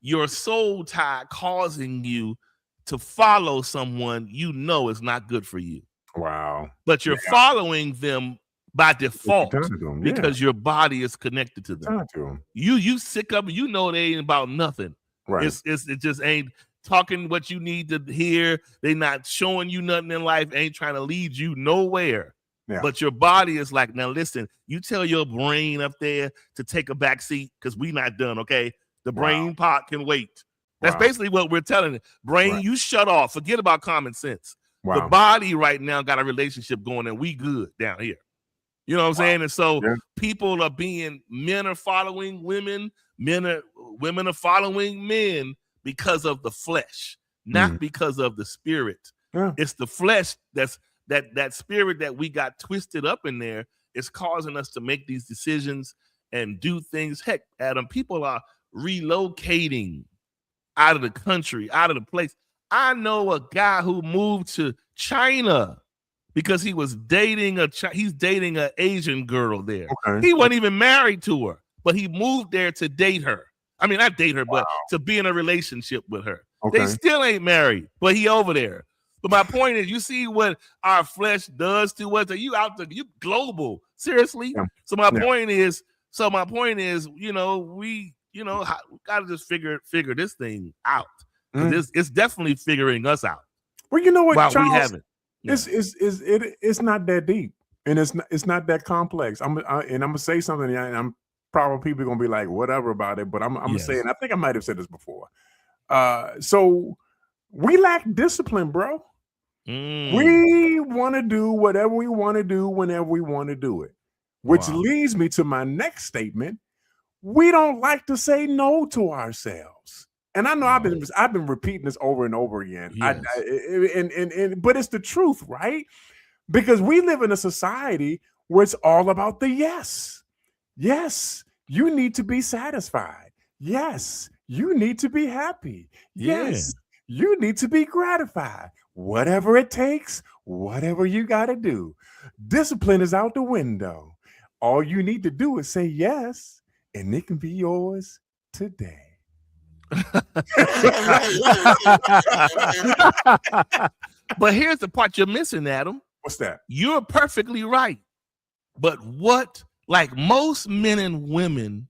your soul tie causing you to follow someone is not good for you. Wow. But you're following them by default because your body is connected to them. You sick of it, they ain't about nothing. Right. It just ain't talking what you need to hear. They not showing you nothing in life, ain't trying to lead you nowhere. Yeah. But your body is like, now listen, you tell your brain up there to take a back seat because we not done, okay? The brain pot can wait. That's basically what we're telling it. Brain, you shut off. Forget about common sense. The body right now got a relationship going and we good down here. You know what I'm saying? And so people are men are following women, women are following men because of the flesh, not because of the spirit. Yeah. It's the flesh that spirit that we got twisted up in there is causing us to make these decisions and do things. Heck, Adam, people are relocating out of the country, out of the place. I know a guy who moved to China because he was dating he's dating an Asian girl there. Okay. He wasn't even married to her, but he moved there to date her. I mean, not date her, but to be in a relationship with her. Okay. They still ain't married, but he over there. But my point is, you see what our flesh does to us. Are you out there? You global? Seriously? Yeah. So my point is, we got to just figure this thing out. It's definitely figuring us out. Well, you know what, while Charles, we haven't. Yeah. It's not that deep, and it's not that complex. I'm gonna say something, and I'm probably people gonna be like whatever about it, but I'm gonna say it. I think I might have said this before. So we lack discipline, bro. We want to do whatever we want to do whenever we want to do it, which leads me to my next statement. We don't like to say no to ourselves. And I know I've been repeating this over and over again. Yes. But it's the truth, right? Because we live in a society where it's all about the yes. Yes, you need to be satisfied. Yes, you need to be happy. Yes, you need to be gratified. Whatever it takes, whatever you got to do. Discipline is out the window. All you need to do is say yes, and it can be yours today. But here's the part you're missing, Adam. What's that? You're perfectly right. But like most men and women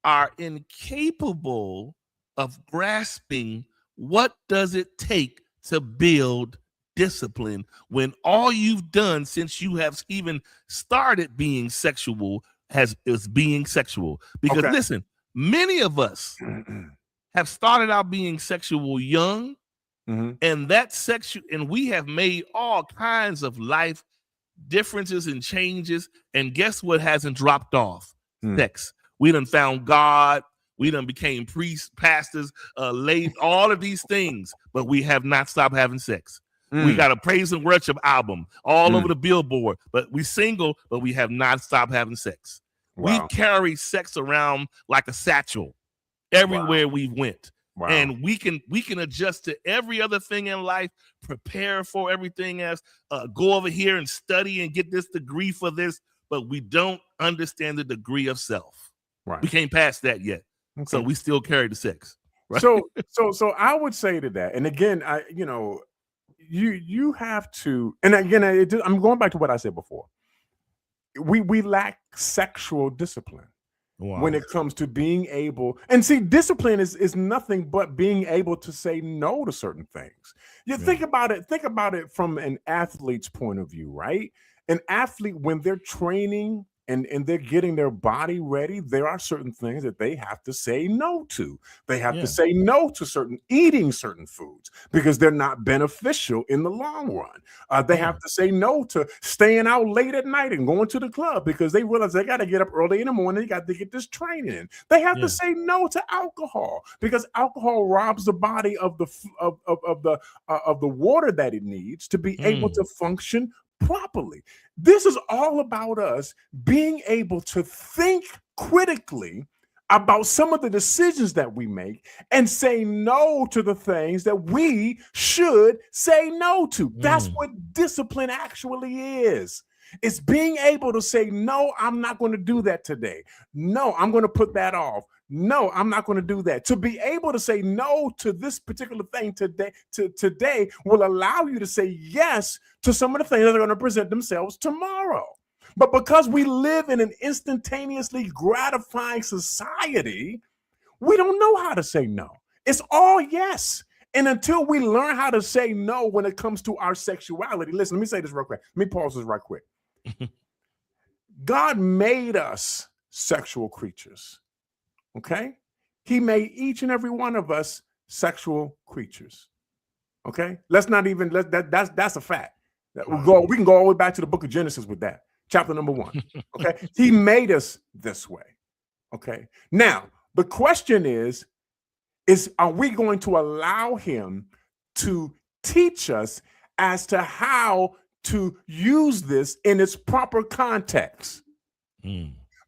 are incapable of grasping what does it take to build discipline when all you've done since you have even started being sexual is being sexual? Because listen, many of us have started out being sexual young, and and we have made all kinds of life differences and changes, and guess what hasn't dropped off? Sex. We done found God. We done became priests, pastors, all of these things, but we have not stopped having sex. We got a praise and worship album all over the billboard, but we single, but we have not stopped having sex. Wow. We carry sex around like a satchel everywhere we went. Wow. And we can adjust to every other thing in life, prepare for everything else, go over here and study and get this degree for this, but we don't understand the degree of self. Right. We can't pass that yet. Okay. So we still carry the sex. Right? So I would say to that, and again, you have to, and again, I'm going back to what I said before. We lack sexual discipline. Wow. When it comes to being able, and see, discipline is nothing but being able to say no to certain things. Think about it from an athlete's point of view, right? An athlete, when they're training and they're getting their body ready, there are certain things that they have to say no to. They have to say no to eating certain foods because they're not beneficial in the long run. They have to say no to staying out late at night and going to the club because they realize they got to get up early in the morning. They got to get this training in. They have to say no to alcohol because alcohol robs the body of the water that it needs to be able to function properly. This is all about us being able to think critically about some of the decisions that we make and say no to the things that we should say no to. That's what discipline actually is. It's being able to say, no, I'm not going to do that today. No, I'm going to put that off. No, I'm not going to do that. To be able to say no to this particular thing today will allow you to say yes to some of the things that are going to present themselves tomorrow. But because we live in an instantaneously gratifying society, we don't know how to say no. It's all yes. And until we learn how to say no when it comes to our sexuality, listen, let me say this real quick. Let me pause this right quick. God made us sexual creatures. Okay? He made each and every one of us sexual creatures. Okay? That's a fact. We can go all the way back to the book of Genesis with that. Chapter number 1. Okay? He made us this way. Okay? Now, the question is are we going to allow him to teach us as to how to use this in its proper context?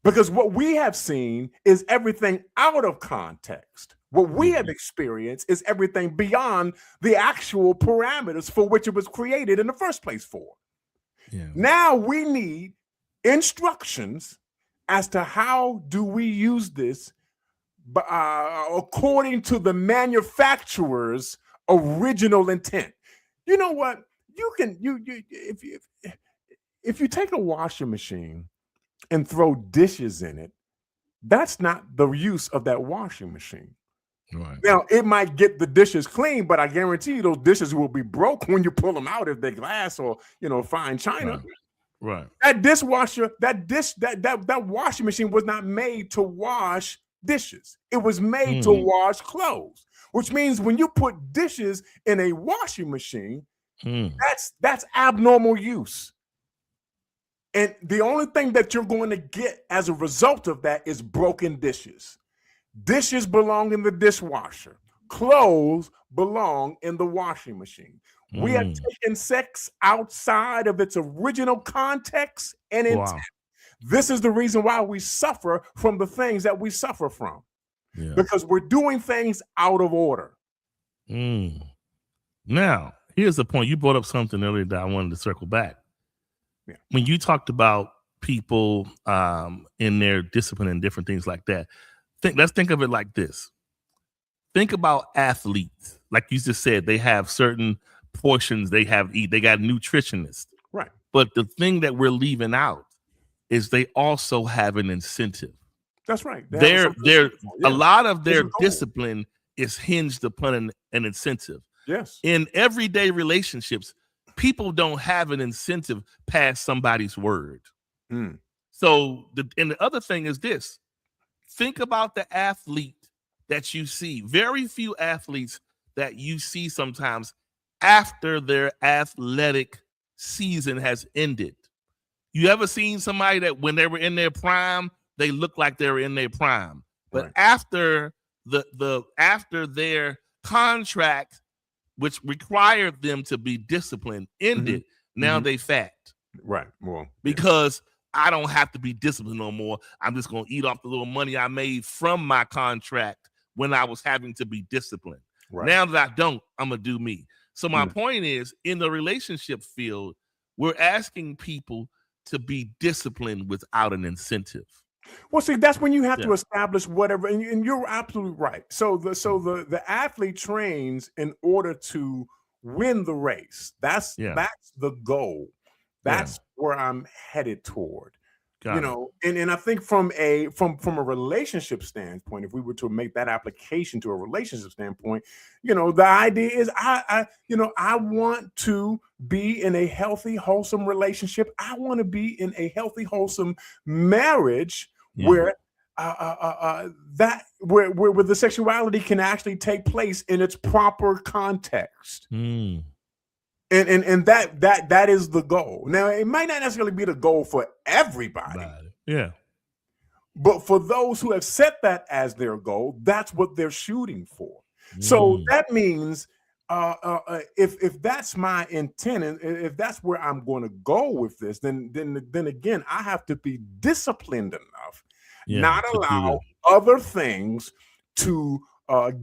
Because what we have seen is everything out of context. What we have experienced is everything beyond the actual parameters for which it was created in the first place for. Yeah. Now we need instructions as to how do we use this according to the manufacturer's original intent. You know what? If you take a washing machine and throw dishes in it, that's not the use of that washing machine. Right. Now, it might get the dishes clean, but I guarantee you those dishes will be broke when you pull them out if they're glass or, fine china. Right. That dishwasher, that washing machine was not made to wash dishes. It was made to wash clothes, which means when you put dishes in a washing machine, that's abnormal use. And the only thing that you're going to get as a result of that is broken dishes. Dishes belong in the dishwasher. Clothes belong in the washing machine. We have taken sex outside of its original context and intent. Wow. This is the reason why we suffer from the things that we suffer from. Yeah. Because we're doing things out of order. Now, here's the point. You brought up something earlier that I wanted to circle back. Yeah. When you talked about people in their discipline and different things like that, let's think of it like this. Think about athletes. Like you just said, they have certain portions they got nutritionists. Right. But the thing that we're leaving out is they also have an incentive. That's right. A lot of their discipline is hinged upon an incentive. Yes. In everyday relationships, people don't have an incentive past somebody's word. Mm. So the other thing is this. Think about the athlete that you see. Very few athletes that you see sometimes after their athletic season has ended. You ever seen somebody that when they were in their prime, they look like they were in their prime, but Right. after after their contract, which required them to be disciplined, ended, now they fat. Right. Well, because I don't have to be disciplined no more. I'm just going to eat off the little money I made from my contract when I was having to be disciplined. Right. Now that I don't, I'm going to do me. So my point is, in the relationship field, we're asking people to be disciplined without an incentive. Well, see, that's when you have to establish whatever, and you're absolutely right. So the athlete trains in order to win the race. That's the goal. That's where I'm headed toward. And I think from a relationship standpoint, if we were to make that application to a relationship standpoint, the idea is I want to be in a healthy, wholesome relationship. I want to be in a healthy, wholesome marriage where where the sexuality can actually take place in its proper context. And that is the goal. Now, it might not necessarily be the goal for everybody. Yeah. But for those who have set that as their goal, that's what they're shooting for. So that means if that's my intent, and if that's where I'm going to go with this, then again, I have to be disciplined enough, not allow other things to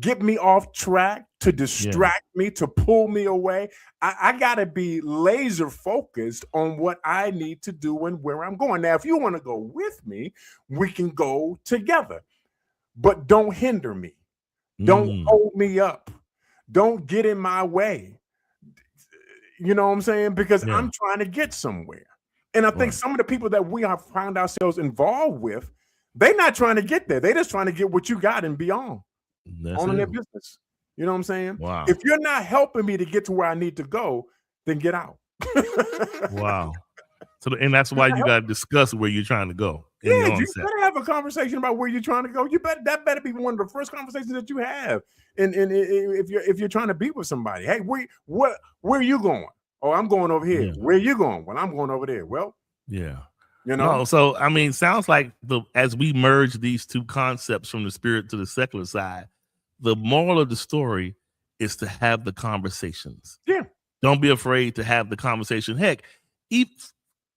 get me off track, to distract me, to pull me away. I got to be laser focused on what I need to do and where I'm going. Now, if you want to go with me, we can go together, but don't hinder me. Don't hold me up. Don't get in my way. You know what I'm saying? Because I'm trying to get somewhere. And I think some of the people that we have found ourselves involved with, they're not trying to get there. They're just trying to get what you got and beyond. On their business. You know what I'm saying? Wow. If you're not helping me to get to where I need to go, then get out. Wow. So, and that's why you got to discuss where you're trying to go. Yeah, you better have a conversation about where you're trying to go. That better be one of the first conversations that you have. And if you're trying to be with somebody, hey, where are you going? Oh, I'm going over here. Where are you going? Well, I'm going over there. Well, so I mean, sounds like as we merge these two concepts from the spirit to the secular side, the moral of the story is to have the conversations. Yeah. Don't be afraid to have the conversation. Heck,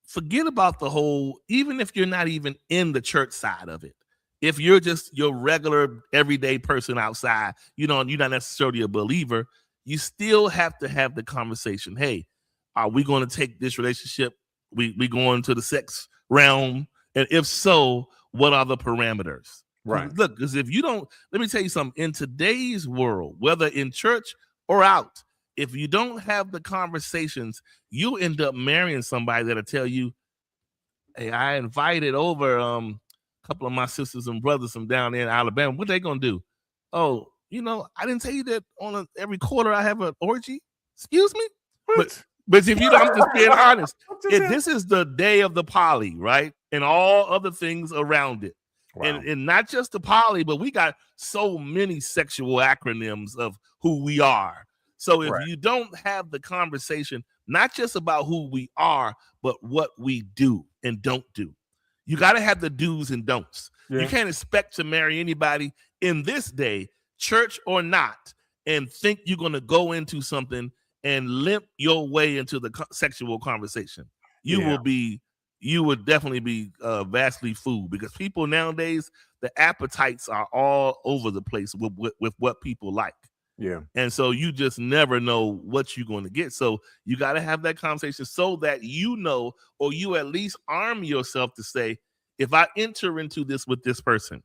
forget about the whole, even if you're not even in the church side of it. If you're just your regular everyday person outside, you're not necessarily a believer, you still have to have the conversation. Hey, are we going to take this relationship? We going to the sex realm? And if so, what are the parameters? Right. Look, because if you don't, let me tell you something. In today's world, whether in church or out, if you don't have the conversations, you end up marrying somebody that'll tell you, hey, I invited over a couple of my sisters and brothers from down there in Alabama. What they gonna do? Oh, I didn't tell you that every quarter I have an orgy. Excuse me? But if I'm just being honest, this is the day of the poly, right? And all other things around it. Wow. And not just the poly, but we got so many sexual acronyms of who we are. So if you don't have the conversation, not just about who we are, but what we do and don't do, you got to have the do's and don'ts. Yeah. You can't expect to marry anybody in this day, church or not, and think you're going to go into something and limp your way into the sexual conversation. You would definitely be vastly fooled, because people nowadays, the appetites are all over the place with what people like. Yeah. And so you just never know what you're going to get. So you got to have that conversation so that or you at least arm yourself to say, if I enter into this with this person,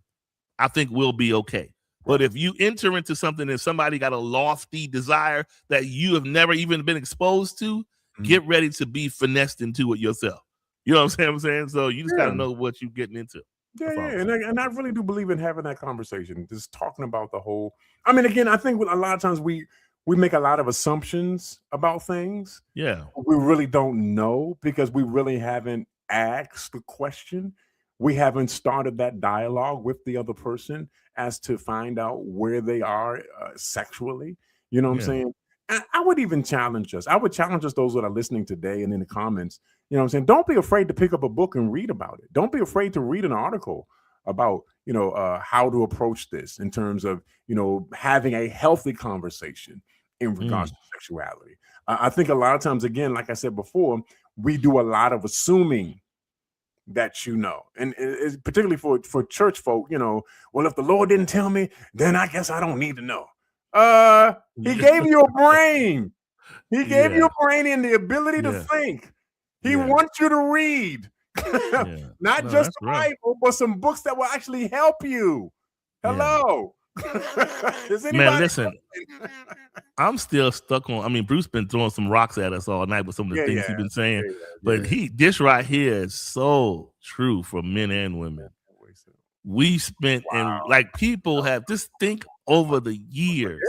I think we'll be okay. But if you enter into something and somebody got a lofty desire that you have never even been exposed to, get ready to be finessed into it yourself. You know what I'm saying? So you just got to know what you're getting into. Yeah, and I really do believe in having that conversation, just talking about the whole. I mean, again, I think a lot of times we make a lot of assumptions about things. Yeah. We really don't know because we really haven't asked the question. We haven't started that dialogue with the other person as to find out where they are sexually. You know what I'm Yeah. saying? I would even challenge us. I would challenge us, those that are listening today and in the comments. You know what I'm saying? Don't be afraid to pick up a book and read about it. Don't be afraid to read an article about, how to approach this in terms of, having a healthy conversation in regards to sexuality. I think a lot of times, again, like I said before, we do a lot of assuming that and it's particularly for church folk, well, if the Lord didn't tell me, then I guess I don't need to know. He gave you a brain. He gave you a brain and the ability to think. He wants you to read, not just the Bible, but some books that will actually help you. Hello. Man, listen, I'm still stuck on. I mean, Bruce been throwing some rocks at us all night with some of the things he's been saying, but this right here is so true for men and women. We spent and like people have just think over the years,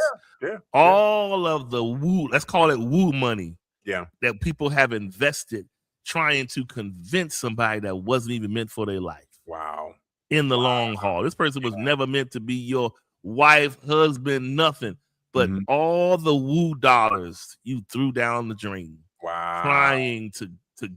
all of the woo, let's call it woo money, that people have invested trying to convince somebody that wasn't even meant for their life. Wow. In the long haul, this person was never meant to be your wife, husband, nothing, but all the woo dollars you threw down the drain. Wow. Trying to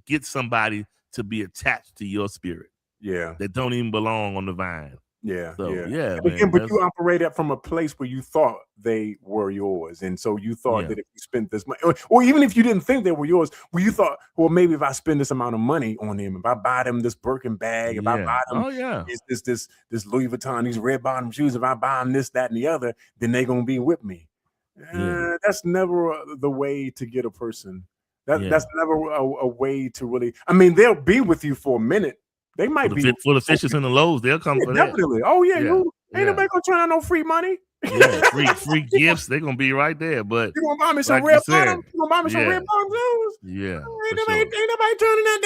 get somebody to be attached to your spirit. Yeah. That don't even belong on the vine. Yeah. So, man, but you operated from a place where you thought they were yours. And so you thought that if you spent this money, or even if you didn't think they were yours, well, you thought, well, maybe if I spend this amount of money on them, if I buy them this Birkin bag, if I buy them this Louis Vuitton, these red bottom shoes, if I buy them this, that, and the other, then they're going to be with me. That's never the way to get a person. That's never a way to really, I mean, they'll be with you for a minute. They might be for the fishes and the loaves. They'll come for that. Definitely. Oh yeah, you ain't nobody gonna turn out no free money. Free gifts. They're gonna be right there. But you gonna buy me some red bottom? You gonna buy me some red bottom shoes? Yeah. Ain't nobody turning that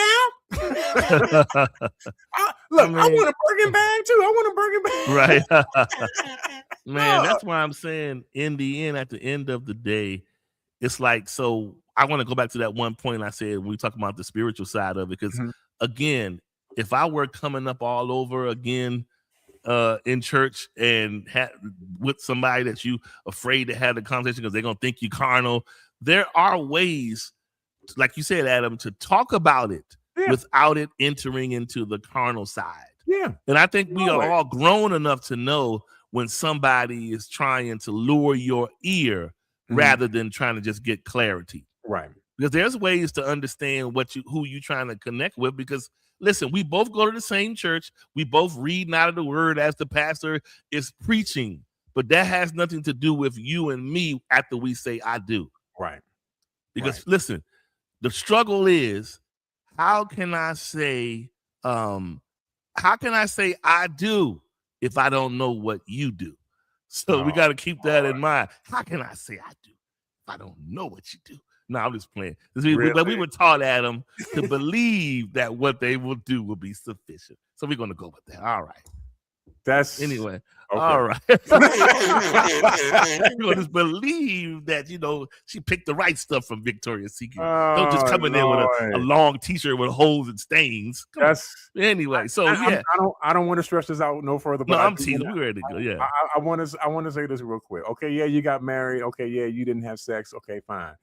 down. Look, I want a Birkin bag too. I want a Birkin bag. Right. Man, that's why I'm saying in the end, at the end of the day, it's like, so I want to go back to that one point I said when we talk about the spiritual side of it, because again, if I were coming up all over again in church and with somebody that you afraid to have the conversation because they're going to think you carnal, there are ways, like you said, Adam, to talk about it without it entering into the carnal side. Yeah. And I think we are all grown enough to know when somebody is trying to lure your ear rather than trying to just get clarity. Right. Because there's ways to understand who you're trying to connect with, because listen, we both go to the same church. We both read out of the word as the pastor is preaching, but that has nothing to do with you and me after we say I do. Right. Because listen, the struggle is, how can I say I do if I don't know what you do? So we got to keep that in mind. How can I say I do if I don't know what you do? No, I'm just playing. We were taught, Adam, to believe that what they will do will be sufficient. So we're going to go with that. All right. Anyway. Okay. All right. We're going to just believe that, she picked the right stuff from Victoria's Secret. Don't just come in there with a long T-shirt with holes and stains. Anyway, so I don't want to stress this out no further. But I'm teasing. We're ready to go. Yeah. I want to say this real quick. Okay, yeah, you got married. Okay, yeah, you didn't have sex. Okay, fine.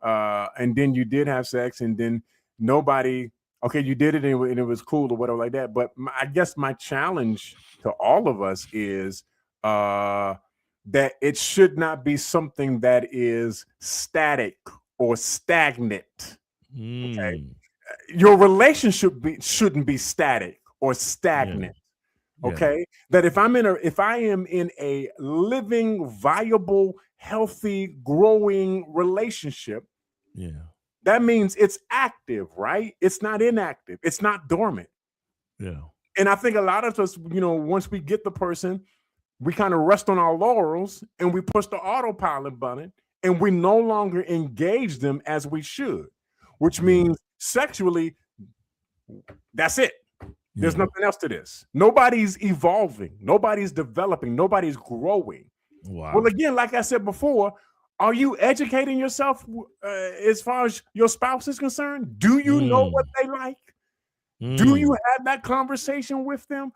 And then you did have sex, and then nobody. Okay, you did it, and it was cool or whatever like that. But I guess my challenge to all of us is that it should not be something that is static or stagnant. Okay, your relationship shouldn't be static or stagnant. Okay, that if I am in a living, viable, healthy, growing relationship, that means it's active, right? It's not inactive. It's not dormant. Yeah. And I think a lot of us, once we get the person, we kind of rest on our laurels and we push the autopilot button and we no longer engage them as we should, which means sexually, that's it. There's nothing else to this. Nobody's evolving. Nobody's developing. Nobody's growing. Wow. Well, again, like I said before, are you educating yourself as far as your spouse is concerned? Do you know what they like? Do you have that conversation with them?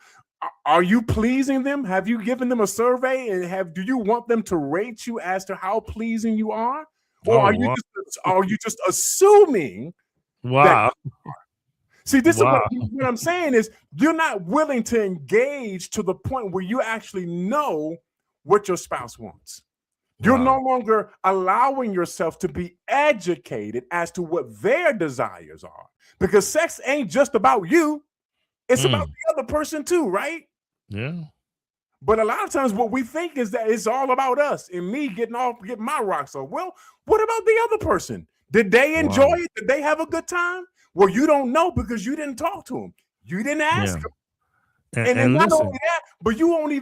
Are you pleasing them? Have you given them a survey, and do you want them to rate you as to how pleasing you are? Or are you just assuming? Wow. See, this is what I'm saying is you're not willing to engage to the point where you actually know what your spouse wants. You're no longer allowing yourself to be educated as to what their desires are, because sex ain't just about you. It's about the other person too, right? Yeah. But a lot of times what we think is that it's all about us and me getting my rocks off. Well, what about the other person? Did they enjoy it? Did they have a good time? Well, you don't know because you didn't talk to them. You didn't ask them. And not only that, but you won't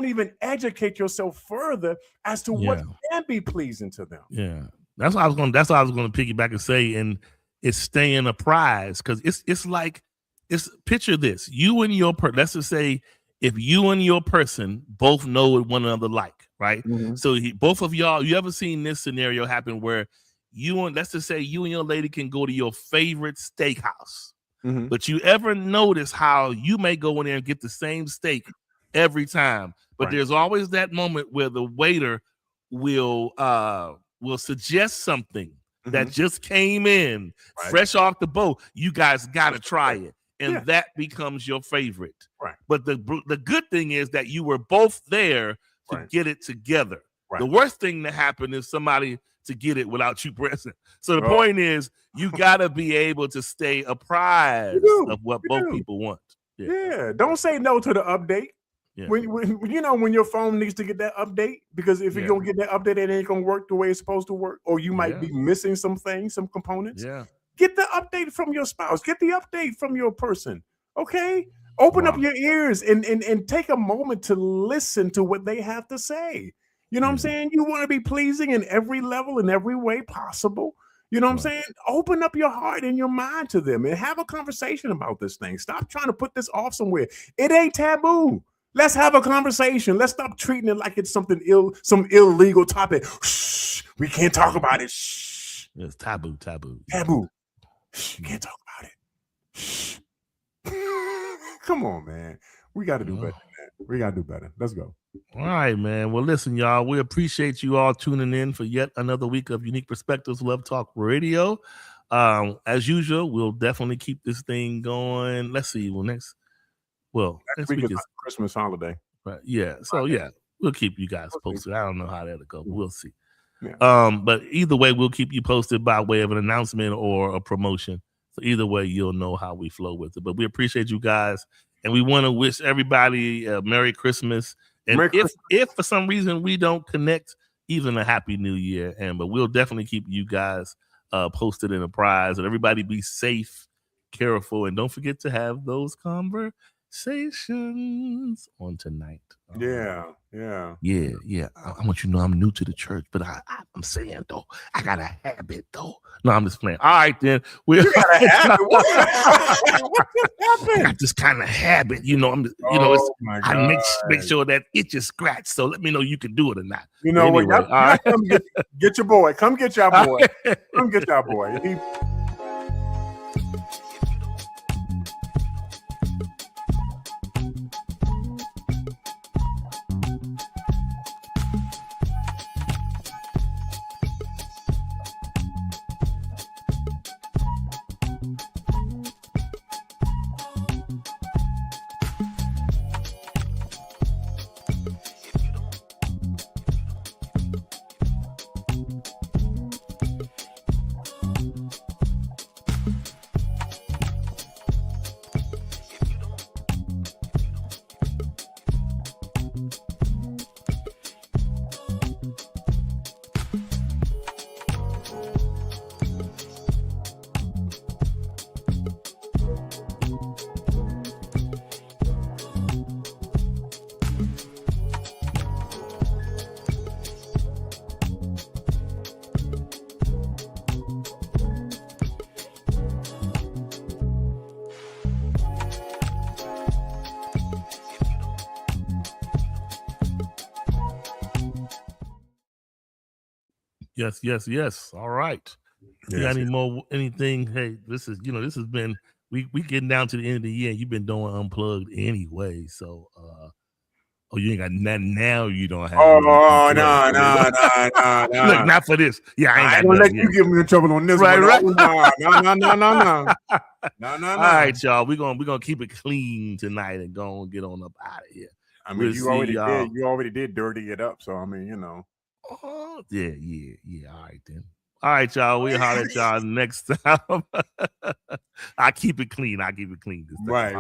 even educate yourself further as to what can be pleasing to them. Yeah. That's what I was going to piggyback and say, and it's staying apprised, because it's like, picture this. You and your let's just say if you and your person both know what one another like, right? So both of y'all, you ever seen this scenario happen where let's just say you and your lady can go to your favorite steakhouse, but you ever notice how you may go in there and get the same steak every time, but there's always that moment where the waiter will suggest something that just came in fresh off the boat. You guys got to try it. And that becomes your favorite. Right. But the good thing is that you were both there to get it together. Right. The worst thing to happen is somebody to get it without you present. So the point is, you got to be able to stay apprised of what both people want. Yeah. Don't say no to the update. Yeah. When your phone needs to get that update, because if you don't get that update, it ain't gonna work the way it's supposed to work, or you might be missing some things, some components. Yeah. Get the update from your spouse. Get the update from your person. Okay? Open up your ears and take a moment to listen to what they have to say. You know what I'm saying? You want to be pleasing in every level, in every way possible. You know what I'm saying? Open up your heart and your mind to them and have a conversation about this thing. Stop trying to put this off somewhere. It ain't taboo. Let's have a conversation. Let's stop treating it like it's some illegal topic. Shh, we can't talk about it. Shh. It's taboo. You can't talk about it. Come on, man. We got to do better than that. We got to do better. Let's go. All right, man. Well, listen, y'all, we appreciate you all tuning in for yet another week of Unique Perspectives Love Talk Radio. As usual, we'll definitely keep this thing going. Let's see. Next week is Christmas holiday. Right. Yeah. So, we'll keep you guys posted. I don't know how that'll go, but we'll see. Yeah. But either way, we'll keep you posted by way of an announcement or a promotion. So either way, you'll know how we flow with it. But we appreciate you guys, and we want to wish everybody a Merry Christmas. And if for some reason we don't connect, even a Happy New Year. But we'll definitely keep you guys posted and apprised. And everybody be safe, careful, and don't forget to have those conversations on tonight. Yeah. I want you to know I'm new to the church, but I'm saying though, I got a habit though. No, I'm just playing. All right, then. You got a habit? What just happened? I got this kind of habit, I make sure that itch is scratched. So let me know you can do it or not. You know anyway, what? All right. Get your boy. Come get your boy. Come get your boy. Yes. All right. You got anything? Hey, this has been we getting down to the end of the year. You've been doing Unplugged anyway, so you ain't got nothing now. You don't have. Oh no. Look, not for this. Yeah, I ain't got gonna let nothing you get me in trouble on this Right, one. right. No. All right, y'all. We're gonna keep it clean tonight and go and get on up out of here. I mean, We'll you already did dirty it up. So I mean, Yeah. All right then. All right, y'all. We'll holler at y'all next time. I keep it clean. This time. Right.